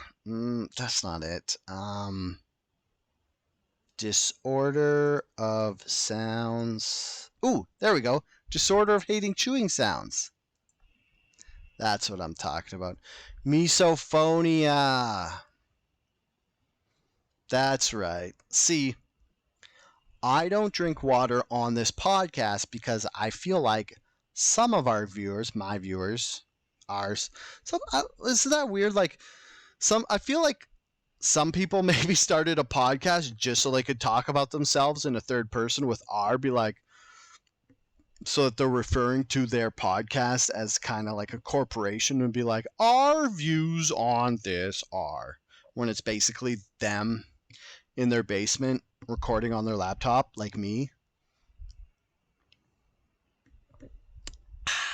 That's not it. Disorder of sounds. Ooh, there we go. Disorder of hating chewing sounds. That's what I'm talking about. Misophonia. That's right. See, I don't drink water on this podcast because I feel like some of our viewers, my viewers, ours, isn't that weird? Like, I feel like some people maybe started a podcast just so they could talk about themselves in a third person with R, be like, so that they're referring to their podcast as kind of like a corporation and be like, our views on this are, when it's basically them in their basement recording on their laptop, like me.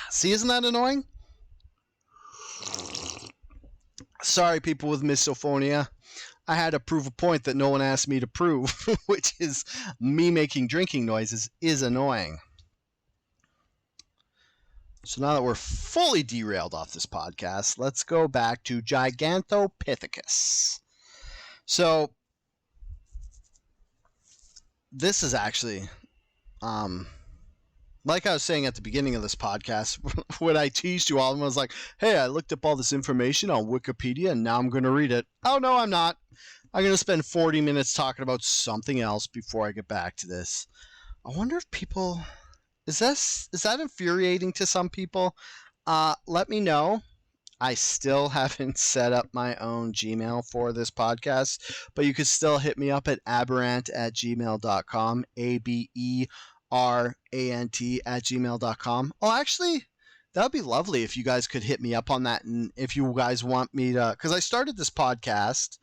See, isn't that annoying? Sorry, people with misophonia. I had to prove a point that no one asked me to prove, which is me making drinking noises is annoying. So now that we're fully derailed off this podcast, let's go back to Gigantopithecus. So this is actually, like I was saying at the beginning of this podcast, when I teased you all, I was like, hey, I looked up all this information on Wikipedia and now I'm going to read it. Oh, no, I'm not. I'm going to spend 40 minutes talking about something else before I get back to this. I wonder if people... Is that infuriating to some people? Let me know. I still haven't set up my own Gmail for this podcast, but you could still hit me up at aberrant@gmail.com, aberrant@gmail.com. Oh, actually, that would be lovely if you guys could hit me up on that, and if you guys want me to, because I started this podcast.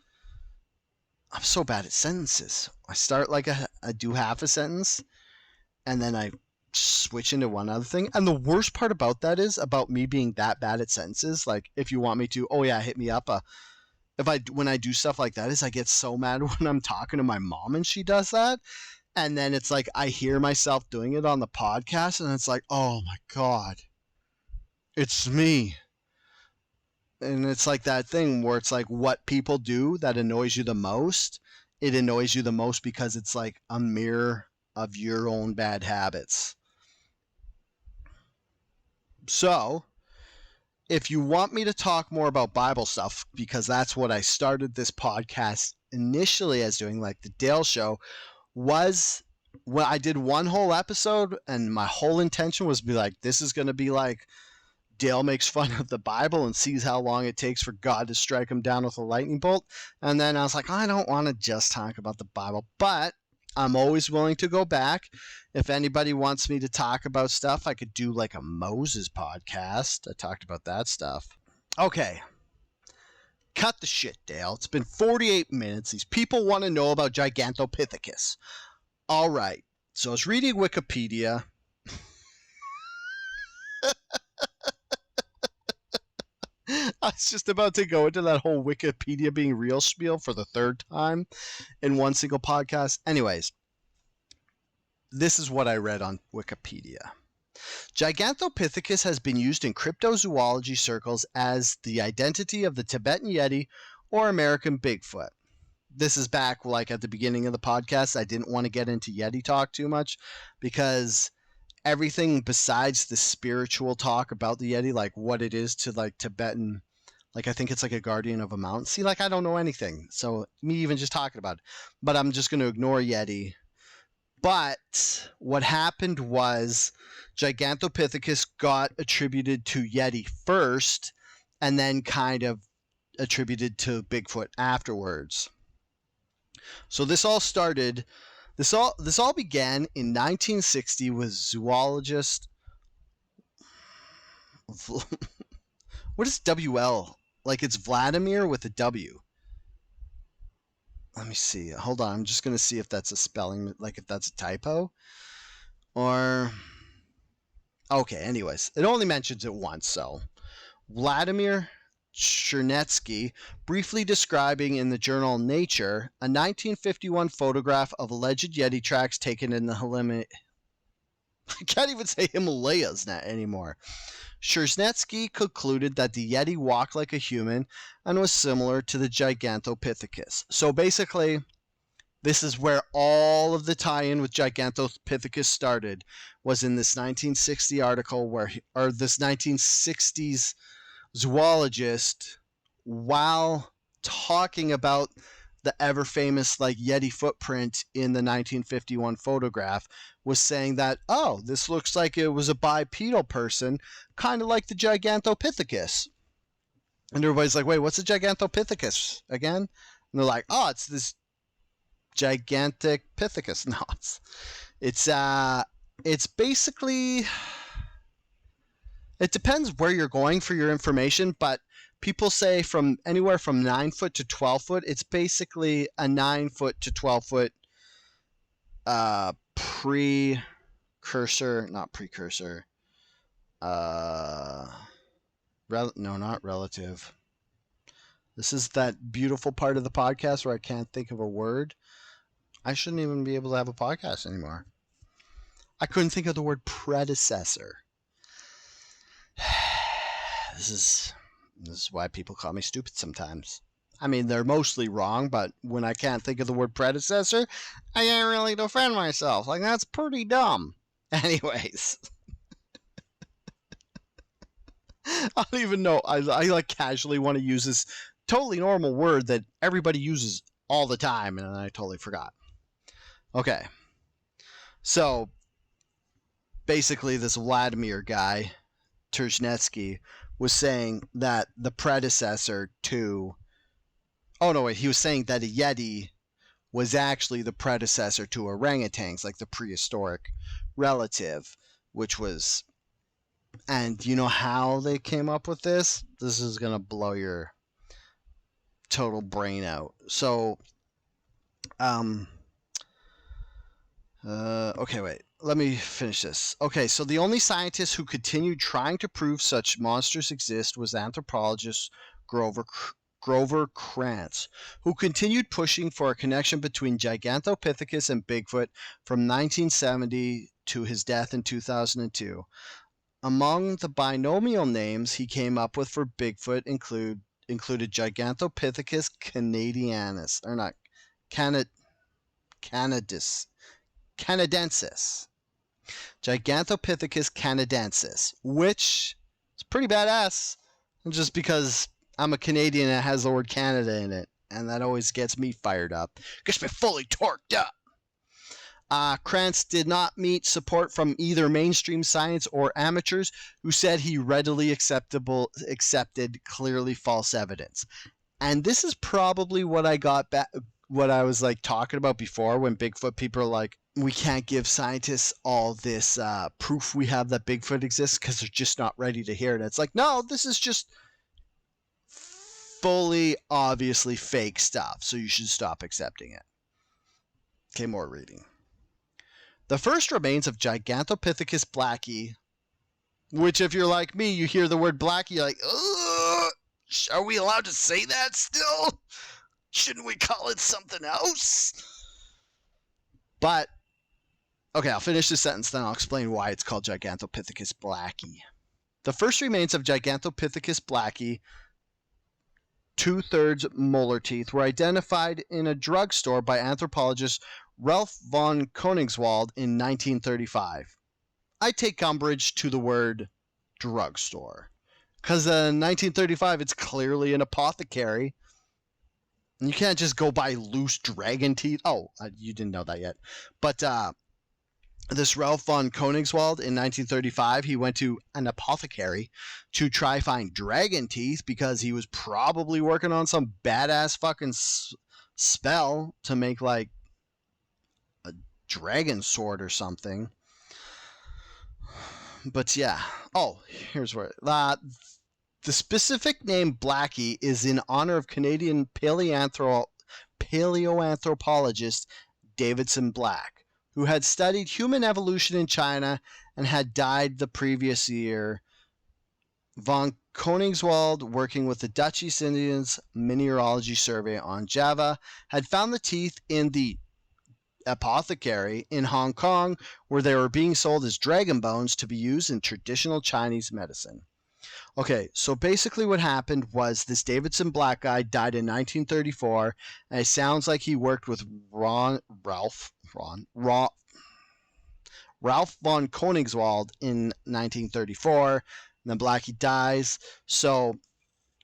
I'm so bad at sentences. I start like I do half a sentence, and then I switch into one other thing. And the worst part about that is about me being that bad at sentences. Like, if you want me to, oh yeah, hit me up. When I do stuff like that, is I get so mad when I'm talking to my mom and she does that, and then it's like I hear myself doing it on the podcast, and it's like, oh my god, it's me. And it's like that thing where it's like what people do that annoys you the most. It annoys you the most because it's like a mirror of your own bad habits. So, if you want me to talk more about Bible stuff, because that's what I started this podcast initially as doing, like the Dale Show, was when I did one whole episode, and my whole intention was to be like, this is going to be like Dale makes fun of the Bible and sees how long it takes for God to strike him down with a lightning bolt. And then I was like, I don't want to just talk about the Bible, but I'm always willing to go back. If anybody wants me to talk about stuff, I could do like a Moses podcast. I talked about that stuff. Okay. Cut the shit, Dale. It's been 48 minutes. These people want to know about Gigantopithecus. All right. So I was reading Wikipedia. I was just about to go into that whole Wikipedia being real spiel for the third time in one single podcast. Anyways, this is what I read on Wikipedia. Gigantopithecus has been used in cryptozoology circles as the identity of the Tibetan Yeti or American Bigfoot. This is back like at the beginning of the podcast. I didn't want to get into Yeti talk too much because everything besides the spiritual talk about the Yeti, like what it is to like Tibetan, like I think it's like a guardian of a mountain. See, like I don't know anything, so me even just talking about it, but I'm just going to ignore Yeti. But what happened was Gigantopithecus got attributed to Yeti first, and then kind of attributed to Bigfoot afterwards. So this all began in 1960 with zoologist. What is WL? Like it's Vladimir with a W. Let me see. Hold on. I'm just going to see if that's a spelling, like if that's a typo. Or. Okay, anyways. It only mentions it once, so. Vladimir Chernetsky, briefly describing in the journal Nature a 1951 photograph of alleged Yeti tracks taken in the I can't even say Himalayas anymore. Chernetsky concluded that the Yeti walked like a human and was similar to the Gigantopithecus. So basically, this is where all of the tie-in with Gigantopithecus started, was in this 1960 article or this 1960s zoologist, while talking about the ever famous like Yeti footprint in the 1951 photograph, was saying that, oh, this looks like it was a bipedal person, kind of like the Gigantopithecus. And everybody's like, wait, what's a Gigantopithecus again? And they're like, oh, it's this gigantic Pithecus. No, it's basically, it depends where you're going for your information, but people say from anywhere from 9 foot to 12 foot. It's basically a 9 foot to 12 foot not relative. This is that beautiful part of the podcast where I can't think of a word. I shouldn't even be able to have a podcast anymore. I couldn't think of the word predecessor. This is why people call me stupid sometimes. I mean, they're mostly wrong, but when I can't think of the word predecessor, I can't really defend myself. Like, that's pretty dumb. Anyways. I don't even know. I like casually want to use this totally normal word that everybody uses all the time, and I totally forgot. Okay. So, basically, this Vladimir guy, Terzhnetsky, was saying that the predecessor to... Oh, no, wait. He was saying that a Yeti was actually the predecessor to orangutans, like the prehistoric relative, which was... And you know how they came up with this? This is going to blow your total brain out. So, okay, wait. Let me finish this. Okay, so the only scientist who continued trying to prove such monsters exist was anthropologist Grover Krantz, who continued pushing for a connection between Gigantopithecus and Bigfoot from 1970 to his death in 2002. Among the binomial names he came up with for Bigfoot included Gigantopithecus canadensis, or not, canadensis. Gigantopithecus canadensis, which is pretty badass, just because I'm a Canadian and it has the word Canada in it, and that always gets me fired up. Gets me fully torqued up. Krantz did not meet support from either mainstream science or amateurs, who said he readily accepted clearly false evidence. And this is probably what I got back, what I was like talking about before, when Bigfoot people are like, we can't give scientists all this proof we have that Bigfoot exists because they're just not ready to hear it. It's like, no, this is just fully obviously fake stuff, so you should stop accepting it. Okay, more reading. The first remains of Gigantopithecus blacki, which if you're like me, you hear the word blacki, you're like, ugh, are we allowed to say that still? Shouldn't we call it something else? But, okay, I'll finish this sentence, then I'll explain why it's called Gigantopithecus blacki. The first remains of Gigantopithecus blacki, 2/3 molar teeth, were identified in a drugstore by anthropologist Ralph von Koenigswald in 1935. I take umbrage to the word drugstore. Because in 1935, it's clearly an apothecary. And you can't just go buy loose dragon teeth. Oh, you didn't know that yet. But this Ralph von Koenigswald in 1935, he went to an apothecary to try find dragon teeth because he was probably working on some badass fucking spell to make like a dragon sword or something. But yeah. Oh, here's where the specific name Blackie is in honor of Canadian paleoanthropologist Davidson Black, who had studied human evolution in China and had died the previous year. Von Koenigswald, working with the Dutch East Indians Mineralogy Survey on Java, had found the teeth in the apothecary in Hong Kong, where they were being sold as dragon bones to be used in traditional Chinese medicine. Okay, so basically what happened was this Davidson Black guy died in 1934, and it sounds like he worked with Ralph von Koenigswald in 1934, and then Blackie dies. So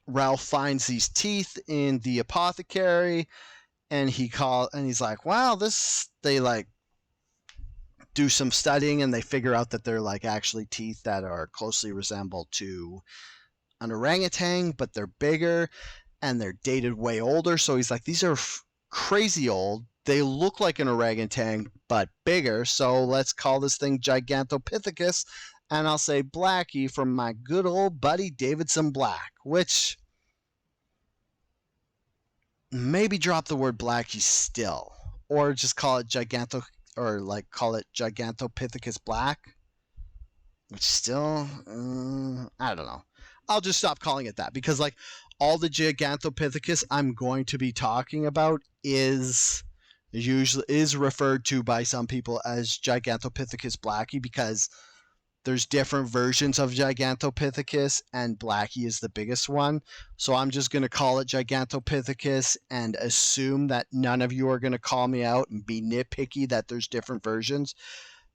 Ralph finds these teeth in the apothecary, and he's like, wow, they like do some studying, and they figure out that they're like actually teeth that are closely resemble to an orangutan, but they're bigger and they're dated way older. So he's like, these are crazy old. They look like an orangutan, but bigger. So let's call this thing Gigantopithecus. And I'll say Blackie from my good old buddy Davidson Black, which maybe drop the word Blackie still, or just call it Gigantopithecus Black, which still, I don't know. I'll just stop calling it that because like all the Gigantopithecus I'm going to be talking about is referred to by some people as Gigantopithecus blackie because there's different versions of Gigantopithecus and Blackie is the biggest one. So I'm just going to call it Gigantopithecus and assume that none of you are going to call me out and be nitpicky that there's different versions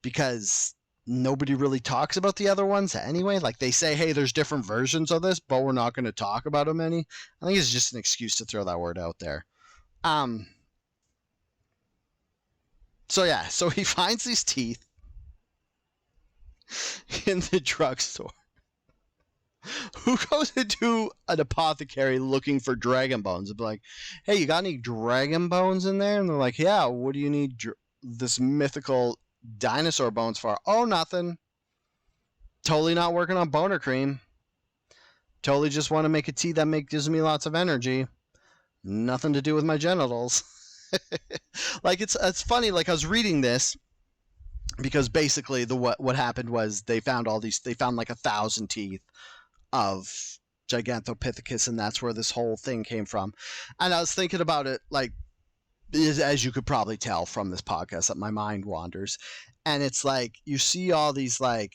because nobody really talks about the other ones anyway. Like they say, hey, there's different versions of this, but we're not going to talk about them any. I think it's just an excuse to throw that word out there. So yeah, so he finds these teeth in the drugstore. Who goes into an apothecary looking for dragon bones? And be like, hey, you got any dragon bones in there? And they're like, yeah, what do you need this mythical dinosaur bones for? Oh, nothing. Totally not working on boner cream. Totally just want to make a tea that gives me lots of energy. Nothing to do with my genitals. Like it's funny, like I was reading this because basically what happened was they found like 1,000 teeth of Gigantopithecus, and that's where this whole thing came from. And I was thinking about it, like, as you could probably tell from this podcast, that my mind wanders. And it's like you see all these, like,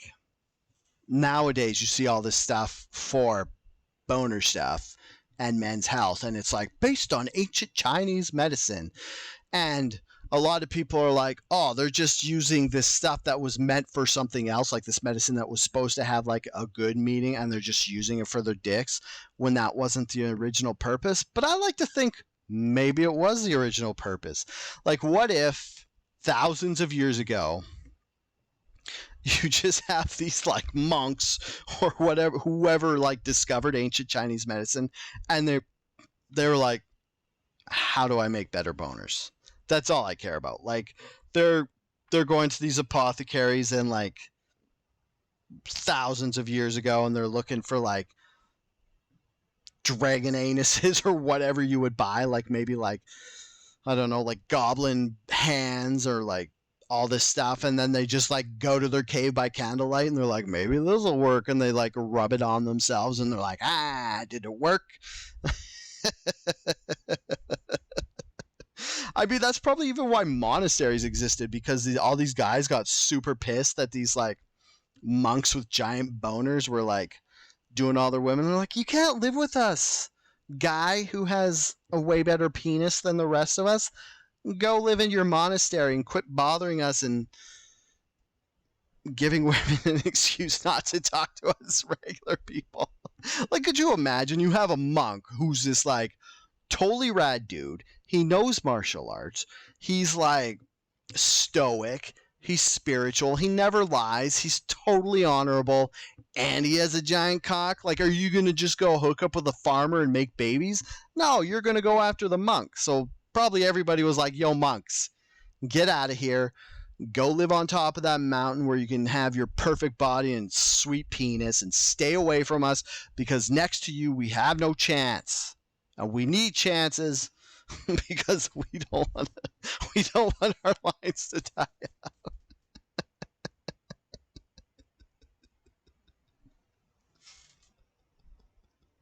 nowadays you see all this stuff for boner stuff and men's health, and it's like based on ancient Chinese medicine. And a lot of people are like, oh, they're just using this stuff that was meant for something else, like this medicine that was supposed to have like a good meaning, and they're just using it for their dicks when that wasn't the original purpose. But I like to think maybe it was the original purpose. Like, what if thousands of years ago you just have these like monks or whatever, whoever like discovered ancient Chinese medicine, and they're like, how do I make better boners? That's all I care about. Like they're going to these apothecaries and like thousands of years ago, and they're looking for like dragon anuses or whatever you would buy, like maybe like, I don't know, like goblin hands or like all this stuff, and then they just like go to their cave by candlelight and they're like, maybe this will work, and they like rub it on themselves and they're like, did it work? I mean, that's probably even why monasteries existed, because all these guys got super pissed that these like monks with giant boners were like doing all their women. They're like, you can't live with us, guy who has a way better penis than the rest of us. Go live in your monastery and quit bothering us and giving women an excuse not to talk to us regular people. Like, could you imagine you have a monk who's this like totally rad dude. He knows martial arts. He's like stoic. He's spiritual. He never lies. He's totally honorable. And he has a giant cock. Like, are you going to just go hook up with a farmer and make babies? No, you're going to go after the monk. So probably everybody was like, yo, monks, get out of here. Go live on top of that mountain where you can have your perfect body and sweet penis and stay away from us because next to you we have no chance. And we need chances because we don't want our lines to die.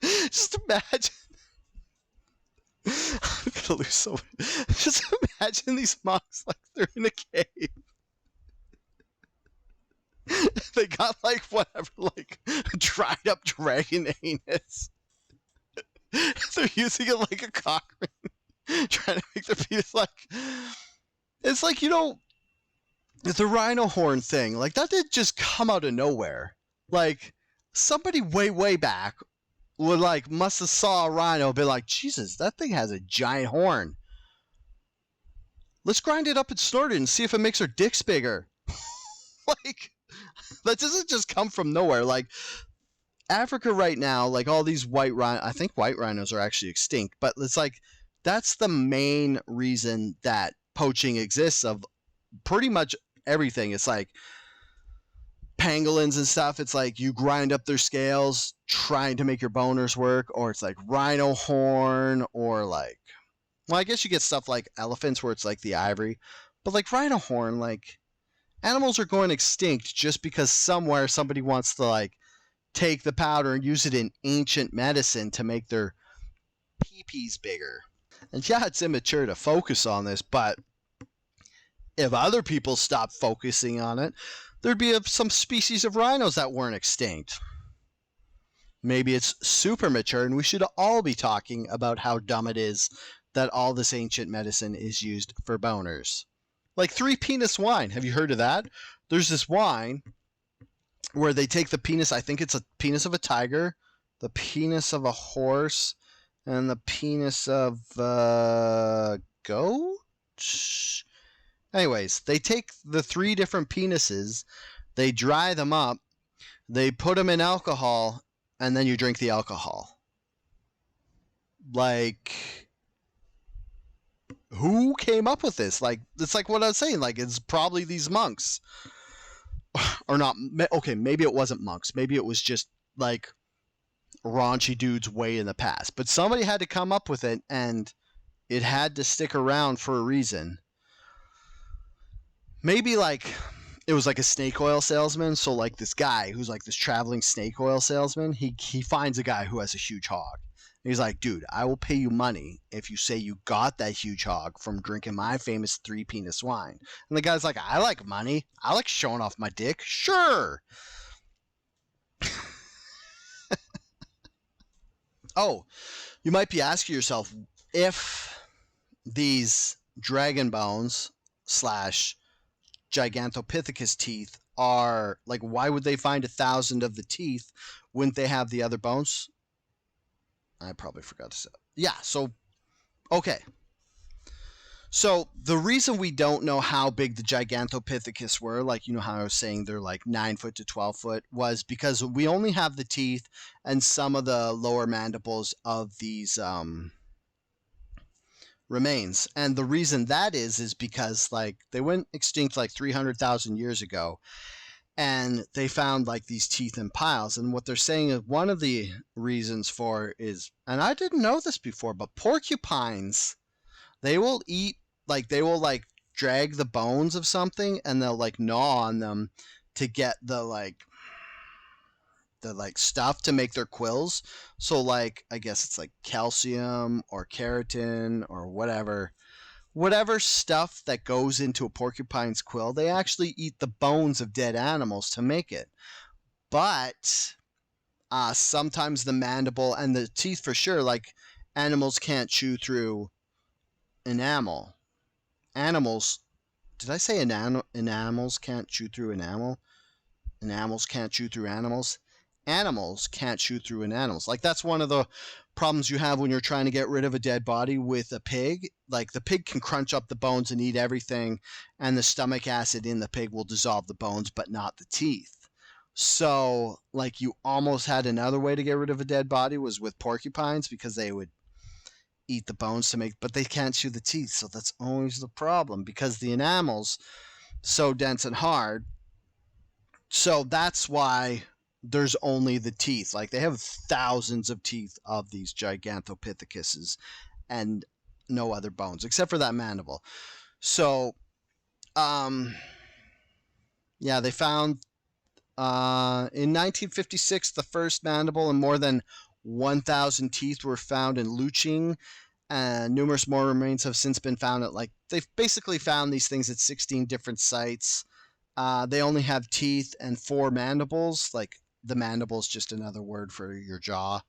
Just imagine. I'm gonna lose so much. Just imagine these monks like they're in a cave. They got like whatever, like dried up dragon anus. They're using it like a cock ring, trying to make their penis like. It's like, the rhino horn thing. Like, that did just come out of nowhere. Like, somebody way back would like must have saw a rhino and be like, Jesus, that thing has a giant horn. Let's grind it up and snort it and see if it makes our dicks bigger. Like, that doesn't just come from nowhere. Like, Africa right now, like all these white rhinos, I think white rhinos are actually extinct, but it's like that's the main reason that poaching exists of pretty much everything. It's like pangolins and stuff. It's like you grind up their scales trying to make your boners work, or it's like rhino horn, or like, well, I guess you get stuff like elephants where it's like the ivory, but like rhino horn, like animals are going extinct just because somewhere somebody wants to like take the powder and use it in ancient medicine to make their pee-pees bigger. And yeah, it's immature to focus on this, but if other people stopped focusing on it, there'd be some species of rhinos that weren't extinct. Maybe it's super mature and we should all be talking about how dumb it is that all this ancient medicine is used for boners. Like 3-penis wine. Have you heard of that? There's this wine where they take the penis, I think it's a penis of a tiger, the penis of a horse, and the penis of a goat? Anyways, they take the 3 different penises, they dry them up, they put them in alcohol, and then you drink the alcohol. Like, who came up with this? Like, it's like what I was saying, like, it's probably these monks. Or not, okay, maybe it wasn't monks. Maybe it was just, like, raunchy dudes way in the past. But somebody had to come up with it, and it had to stick around for a reason. Maybe, like, it was like a snake oil salesman. So, like, this guy who's, like, this traveling snake oil salesman, he finds a guy who has a huge hog. He's like, dude, I will pay you money if you say you got that huge hog from drinking my famous 3-penis wine. And the guy's like, I like money. I like showing off my dick. Sure. Oh, you might be asking yourself, if these dragon bones / Gigantopithecus teeth are, like, why would they find 1,000 of the teeth? Wouldn't they have the other bones? I probably forgot to say. Yeah, so, okay. So, the reason we don't know how big the Gigantopithecus were, like, you know how I was saying they're like 9 foot to 12 foot, was because we only have the teeth and some of the lower mandibles of these remains. And the reason that is because, like, they went extinct like 300,000 years ago. And they found like these teeth in piles. And what they're saying is one of the reasons for is, and I didn't know this before, but porcupines, they will eat, like, they will like drag the bones of something and they'll like gnaw on them to get the like stuff to make their quills. So, like, I guess it's like calcium or keratin or whatever stuff that goes into a porcupine's quill, they actually eat the bones of dead animals to make it. But sometimes the mandible and the teeth, for sure, like, animals can't chew through enamel. Animals, did I say enamels can't chew through enamel? Animals can't chew through animals. Animals can't chew through animals. Like, that's one of the problems you have when you're trying to get rid of a dead body with a pig. Like, the pig can crunch up the bones and eat everything, and the stomach acid in the pig will dissolve the bones, but not the teeth. So, like, you almost had another way to get rid of a dead body was with porcupines, because they would eat the bones to make, but they can't chew the teeth. So that's always the problem, because the enamel's so dense and hard. So that's why there's only the teeth. Like, they have thousands of teeth of these Gigantopithecus and no other bones except for that mandible. So, yeah, they found in 1956 the first mandible, and more than 1,000 teeth were found in Luching. Numerous more remains have since been found at, like, they've basically found these things at 16 different sites. They only have teeth and 4 mandibles. Like, the mandible is just another word for your jaw,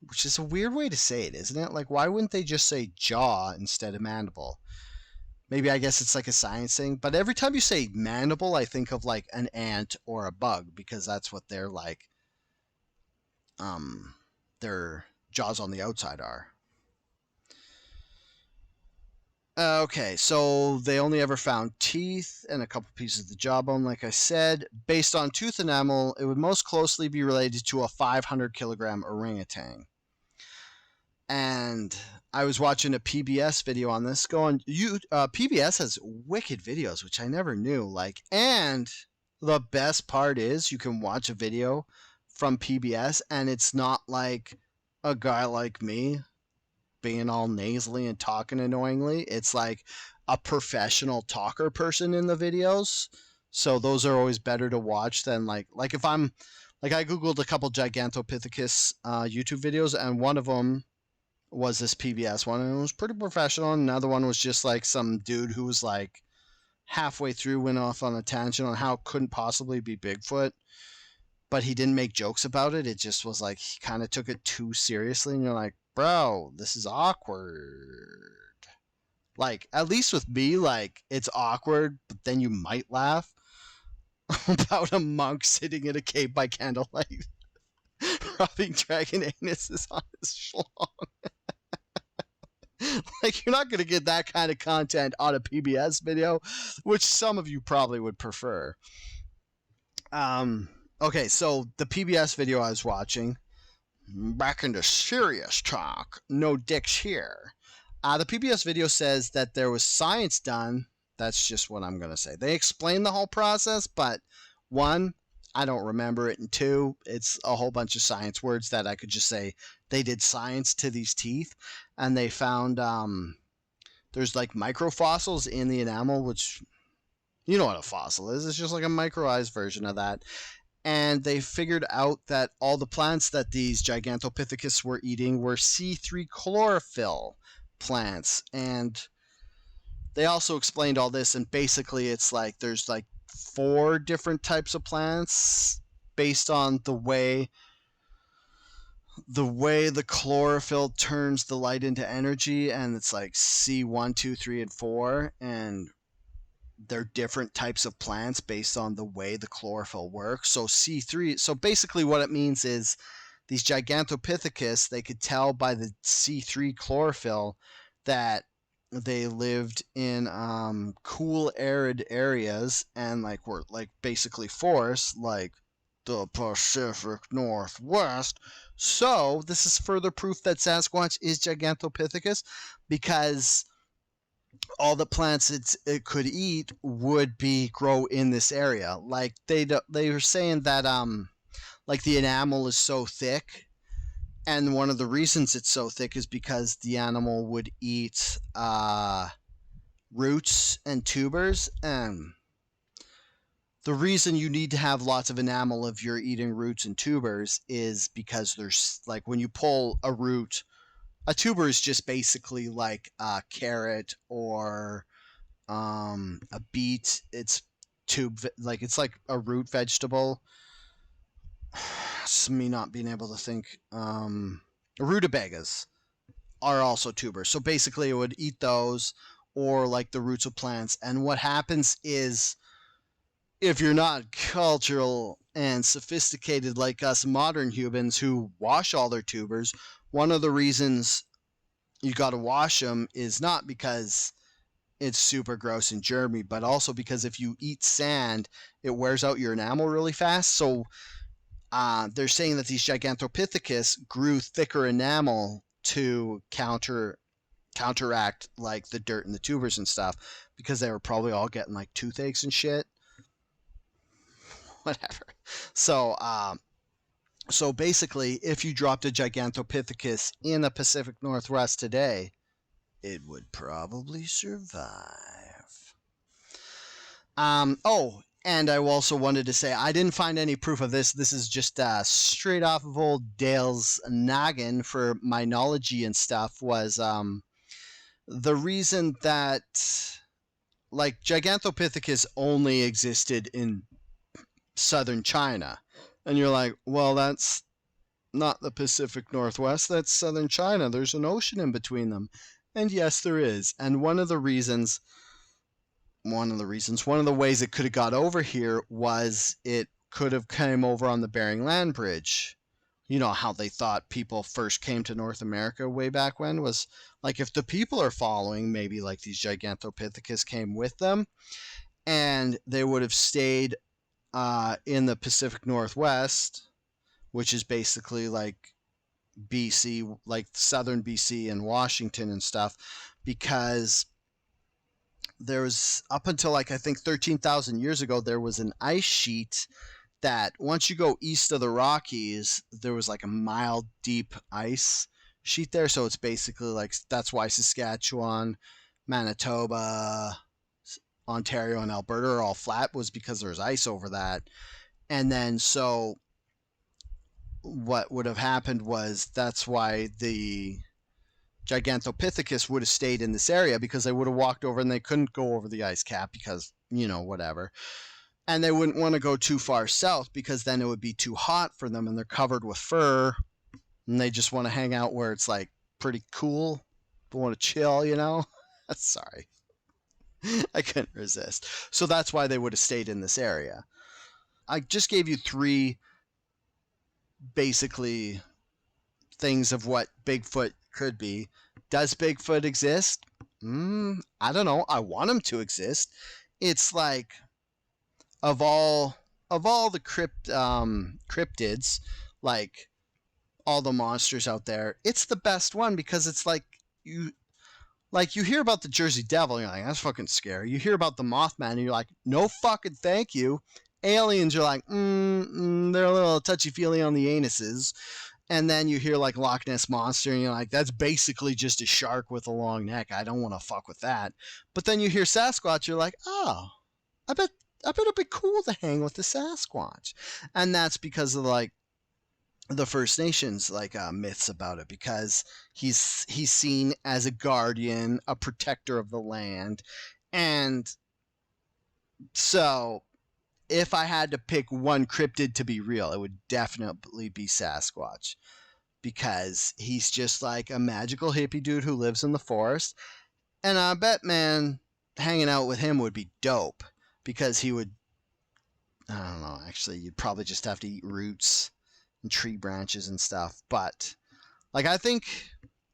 which is a weird way to say it, isn't it? Like, why wouldn't they just say jaw instead of mandible? Maybe, I guess it's like a science thing. But every time you say mandible, I think of like an ant or a bug, because that's what their like their jaws on the outside are. Okay, so they only ever found teeth and a couple pieces of the jawbone, like I said. Based on tooth enamel, it would most closely be related to a 500-kilogram orangutan. And I was watching a PBS video on this. PBS has wicked videos, which I never knew. Like, and the best part is you can watch a video from PBS, and it's not like a guy like me being all nasally and talking annoyingly. It's like a professional talker person in the videos. So those are always better to watch than like if I'm like, I googled a couple Gigantopithecus YouTube videos, and one of them was this PBS one, and it was pretty professional. And another one was just like some dude who was like halfway through went off on a tangent on how it couldn't possibly be Bigfoot, but he didn't make jokes about it. It just was like he kind of took it too seriously, and you're like, bro, this is awkward. Like, at least with me, like, it's awkward, but then you might laugh about a monk sitting in a cave by candlelight rubbing dragon anuses on his schlong. Like, you're not going to get that kind of content on a PBS video, which some of you probably would prefer. Okay, so the PBS video I was watching, back into serious talk, no dicks here. The PBS video says that there was science done. That's just what I'm going to say. They explain the whole process, but one, I don't remember it, and two, it's a whole bunch of science words that I could just say they did science to these teeth, and they found there's like microfossils in the enamel, which, you know what a fossil is. It's just like a microized version of that. And they figured out that all the plants that these Gigantopithecus were eating were C3 chlorophyll plants. And they also explained all this, and basically it's like there's like 4 different types of plants based on the way the chlorophyll turns the light into energy, and it's like C1, 2, 3, and 4, and they're different types of plants based on the way the chlorophyll works. So C3, so basically what it means is these Gigantopithecus, they could tell by the C3 chlorophyll that they lived in cool arid areas, and like were like basically forests, like the Pacific Northwest. So this is further proof that Sasquatch is Gigantopithecus, because all the plants it could eat would be grow in this area. Like, they were saying that like the enamel is so thick, and one of the reasons it's so thick is because the animal would eat roots and tubers. And the reason you need to have lots of enamel if you're eating roots and tubers is because there's, like, when you pull a root, a tuber is just basically like a carrot or a beet. It's like it's like a root vegetable. It's me not being able to think. Rutabagas are also tubers, so basically it would eat those, or like the roots of plants. And what happens is if you're not cultural and sophisticated like us modern humans who wash all their tubers, one of the reasons you got to wash them is not because it's super gross and germy, but also because if you eat sand, it wears out your enamel really fast. So they're saying that these Gigantopithecus grew thicker enamel to counteract like the dirt and the tubers and stuff because they were probably all getting like toothaches and shit. Whatever. So so basically, if you dropped a Gigantopithecus in the Pacific Northwest today, it would probably survive. Oh, and I also wanted to say I didn't find any proof of this. This is just straight off of old Dale's noggin for my knowledge and stuff. Was the reason that like Gigantopithecus only existed in southern China, and you're like, well, that's not the Pacific Northwest. That's southern China. There's an ocean in between them, and yes, there is. And one of the ways it could have got over here was it could have came over on the Bering Land Bridge. You know how they thought people first came to North America way back when was like if the people are following, maybe like these Gigantopithecus came with them, and they would have stayed in the Pacific Northwest, which is basically like BC, like southern BC and Washington and stuff, because there was up until like I think 13,000 years ago, there was an ice sheet that once you go east of the Rockies, there was like a mile deep ice sheet there. So it's basically like that's why Saskatchewan, Manitoba, Ontario, and Alberta are all flat was because there's ice over that. And then so what would have happened was that's why the Gigantopithecus would have stayed in this area because they would have walked over and they couldn't go over the ice cap because, you know, whatever. And they wouldn't want to go too far south because then it would be too hot for them and they're covered with fur and they just want to hang out where it's like pretty cool. They want to chill, you know? Sorry. I couldn't resist. So that's why they would have stayed in this area. I just gave you three basically things of what Bigfoot could be. Does Bigfoot exist? I don't know. I want him to exist. It's like of all the cryptids, like all the monsters out there, it's the best one because it's like you hear about the Jersey Devil, and you're like, that's fucking scary. You hear about the Mothman, and you're like, no fucking thank you. Aliens, you're like, they're a little touchy-feely on the anuses. And then you hear like Loch Ness Monster, and you're like, that's basically just a shark with a long neck. I don't want to fuck with that. But then you hear Sasquatch, you're like, oh, I bet it'd be cool to hang with the Sasquatch. And that's because of like the First Nations like myths about it, because he's seen as a guardian, a protector of the land. And so if I had to pick one cryptid to be real, it would definitely be Sasquatch, because he's just like a magical hippie dude who lives in the forest. And I bet, man, hanging out with him would be dope because he would, I don't know, actually, you'd probably just have to eat roots and tree branches and stuff. But like, I think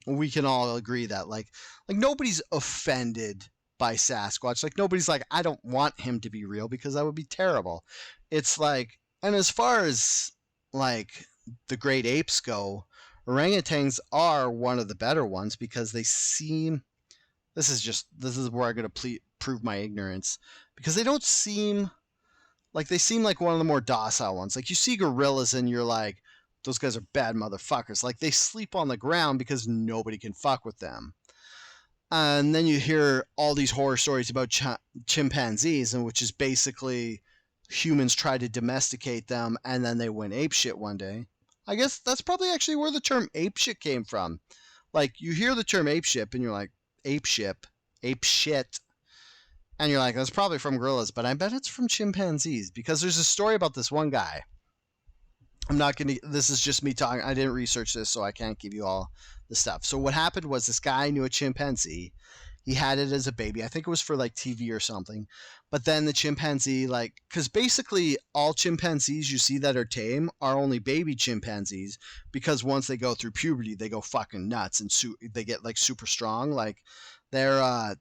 we can all agree that like nobody's offended by Sasquatch. Like nobody's like, I don't want him to be real because that would be terrible. It's like, and as far as like the great apes go, orangutans are one of the better ones because they seem, this is where I'm going to prove my ignorance, because they don't seem like, they seem like one of the more docile ones. Like you see gorillas and you're like, those guys are bad motherfuckers. Like they sleep on the ground because nobody can fuck with them. And then you hear all these horror stories about chimpanzees, and which is basically humans try to domesticate them and then they went apeshit one day. I guess that's probably actually where the term apeshit came from. Like you hear the term apeshit and you're like, apeshit, and you're like, that's probably from gorillas, but I bet it's from chimpanzees because there's a story about this one guy. I'm not going to, this is just me talking. I didn't research this, so I can't give you all the stuff. So what happened was this guy knew a chimpanzee. He had it as a baby. I think it was for like TV or something. But then the chimpanzee, like, because basically all chimpanzees you see that are tame are only baby chimpanzees, because once they go through puberty, they go fucking nuts and they get like super strong. Like, they're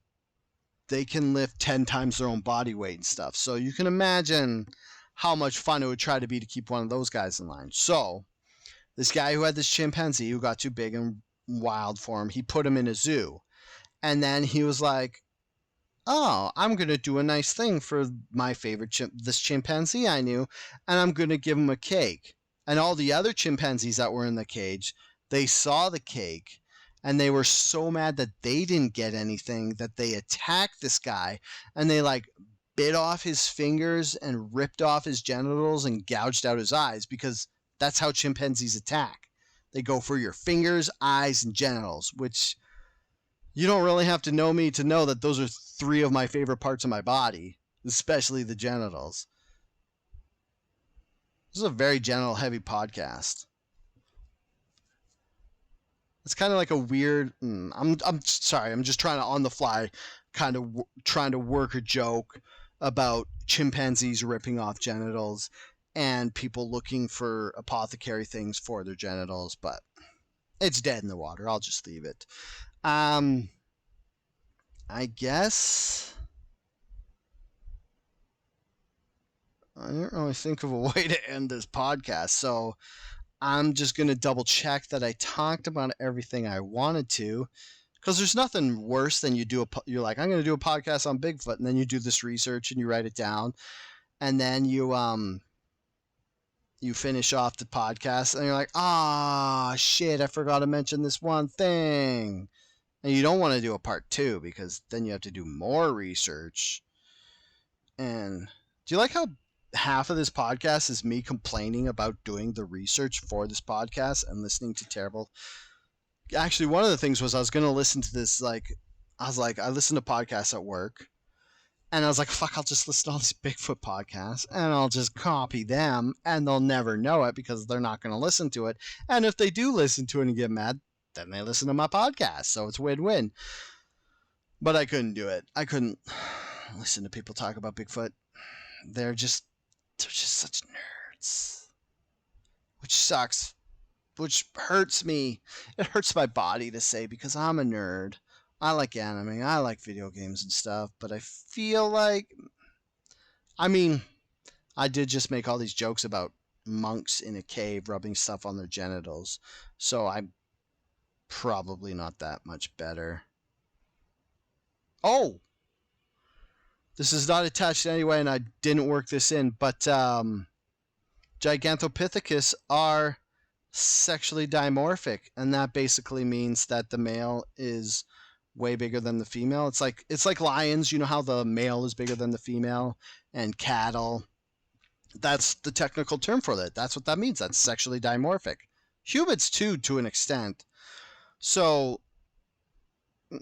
they can lift 10 times their own body weight and stuff. So you can imagine how much fun it would try to be to keep one of those guys in line. So this guy who had this chimpanzee who got too big and wild for him, he put him in a zoo. And then he was like, oh, I'm going to do a nice thing for my favorite this chimpanzee I knew, and I'm going to give him a cake. And all the other chimpanzees that were in the cage, they saw the cake, and they were so mad that they didn't get anything that they attacked this guy, and they like bit off his fingers and ripped off his genitals and gouged out his eyes, because that's how chimpanzees attack. They go for your fingers, eyes, and genitals, which you don't really have to know me to know that those are three of my favorite parts of my body, especially the genitals. This is a very genital heavy podcast. It's kind of like a weird. I'm sorry. I'm just trying to on the fly, kind of trying to work a joke about chimpanzees ripping off genitals and people looking for apothecary things for their genitals, but it's dead in the water. I'll just leave it. I guess I didn't really think of a way to end this podcast, so I'm just going to double check that I talked about everything I wanted to, because there's nothing worse than you're like, I'm going to do a podcast on Bigfoot, and then you do this research and you write it down, and then you finish off the podcast and you're like, ah, shit, I forgot to mention this one thing. And you don't want to do a part 2 because then you have to do more research. And do you like how half of this podcast is me complaining about doing the research for this podcast and listening to terrible? Actually, one of the things was I was going to listen to this, I listen to podcasts at work. And I was like, fuck, I'll just listen to all these Bigfoot podcasts and I'll just copy them and they'll never know it because they're not going to listen to it. And if they do listen to it and get mad, then they listen to my podcast. So it's win-win. But I couldn't do it. I couldn't listen to people talk about Bigfoot. They're just such nerds. Which sucks. Which hurts me. It hurts my body to say because I'm a nerd. I like anime, I like video games and stuff, but I feel like, I mean, I did just make all these jokes about monks in a cave rubbing stuff on their genitals, so I'm probably not that much better. Oh! This is not attached anyway, and I didn't work this in, but Gigantopithecus are sexually dimorphic, and that basically means that the male is way bigger than the female. It's like lions, you know how the male is bigger than the female, and cattle. That's the technical term for that. That's what that means. That's sexually dimorphic. Humans too, to an extent. So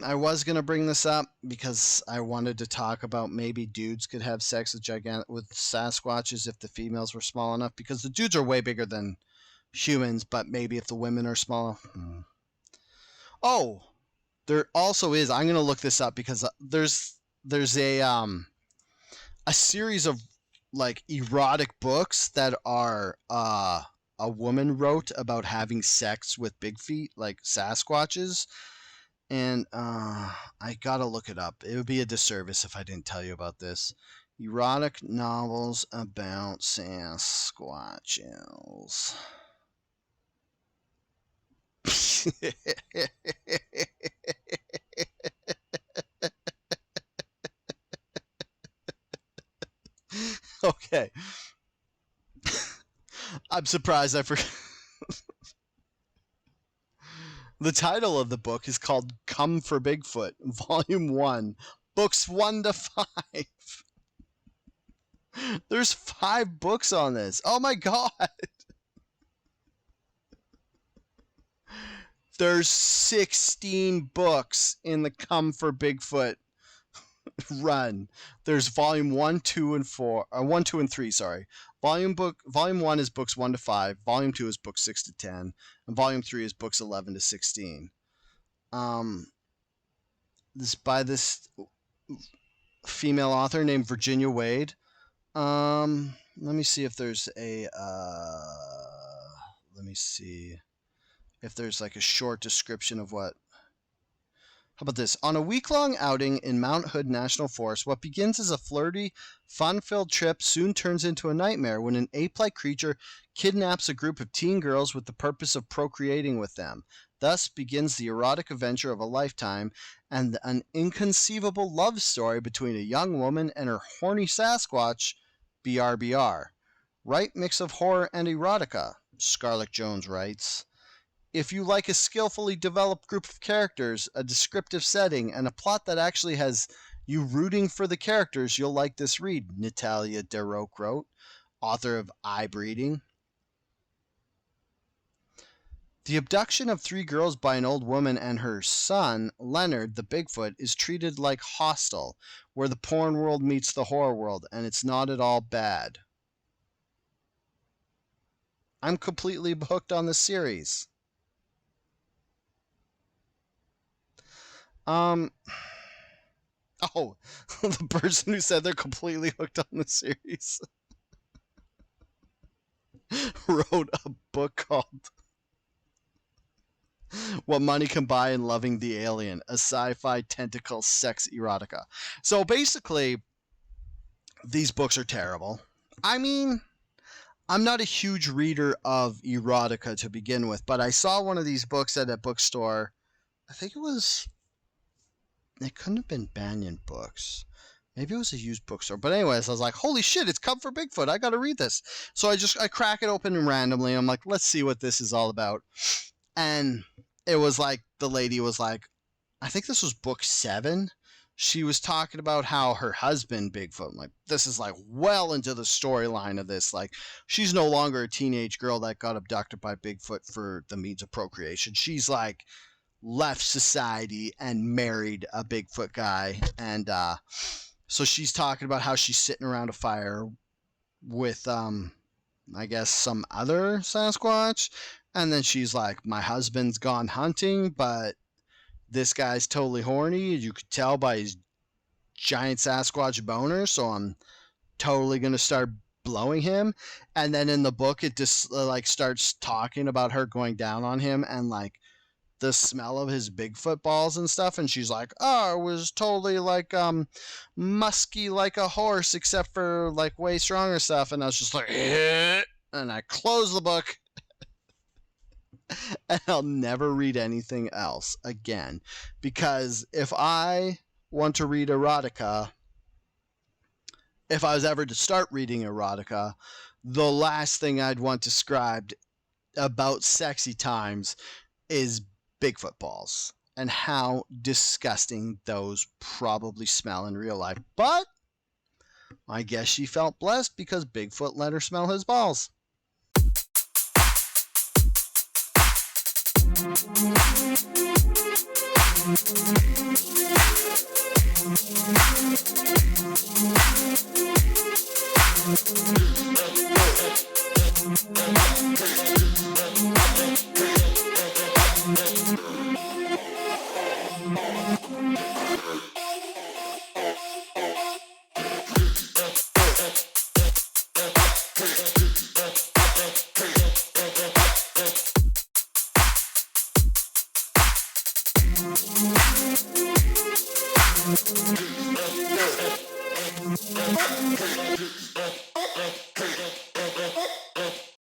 I was gonna bring this up because I wanted to talk about maybe dudes could have sex with Sasquatches if the females were small enough, because the dudes are way bigger than humans, but maybe if the women are small. Oh, there also is. I'm gonna look this up because there's a series of like erotic books that are a woman wrote about having sex with big feet like Sasquatches, and I gotta look it up. It would be a disservice if I didn't tell you about this. Erotic novels about Sasquatches. Okay. I'm surprised I forgot. The title of the book is called Come for Bigfoot, Volume 1, Books 1 to 5. There's 5 books on this. Oh my god. There's 16 books in the Come for Bigfoot run. There's volume 1, 2, and 4. 1, 2, and 3, sorry. Volume 1 is books 1 to 5. Volume 2 is books 6 to 10. And volume 3 is books 11 to 16. This by this female author named Virginia Wade. Let me see if there's a let me see if there's like a short description of what. How about this? On a week-long outing in Mount Hood National Forest, what begins as a flirty, fun-filled trip soon turns into a nightmare when an ape-like creature kidnaps a group of teen girls with the purpose of procreating with them. Thus begins the erotic adventure of a lifetime and an inconceivable love story between a young woman and her horny Sasquatch, BRBR. Right mix of horror and erotica, Scarlett Jones writes. If you like a skillfully developed group of characters, a descriptive setting, and a plot that actually has you rooting for the characters, you'll like this read, Natalia Deroque wrote, author of Eye Breeding. The abduction of 3 girls by an old woman and her son, Leonard the Bigfoot, is treated like Hostel, where the porn world meets the horror world, and it's not at all bad. I'm completely hooked on the series. Oh, the person who said they're completely hooked on the series wrote a book called What Money Can Buy in Loving the Alien, a sci-fi tentacle sex erotica. So basically, these books are terrible. I mean, I'm not a huge reader of erotica to begin with, but I saw one of these books at a bookstore. I think it couldn't have been Banyan Books. Maybe it was a used bookstore. But anyways, I was like, holy shit, it's Come for Bigfoot. I got to read this. So I crack it open randomly. I'm like, let's see what this is all about. And it was like, the lady was like, I think this was book 7. She was talking about how her husband, Bigfoot, like, this is like well into the storyline of this. Like, she's no longer a teenage girl that got abducted by Bigfoot for the means of procreation. She's like, left society and married a Bigfoot guy, and so she's talking about how she's sitting around a fire with I guess some other Sasquatch, and then she's like, my husband's gone hunting, but this guy's totally horny, you could tell by his giant Sasquatch boner, so I'm totally gonna start blowing him. And then in the book it just like starts talking about her going down on him and like the smell of his Bigfoot balls and stuff, and she's like, oh, it was totally like musky like a horse except for like way stronger stuff. And I was just like, eh, and I closed the book. And I'll never read anything else again, because if I want to read erotica, if I was ever to start reading erotica, the last thing I'd want described about sexy times is Bigfoot balls and how disgusting those probably smell in real life. But I guess she felt blessed because Bigfoot let her smell his balls.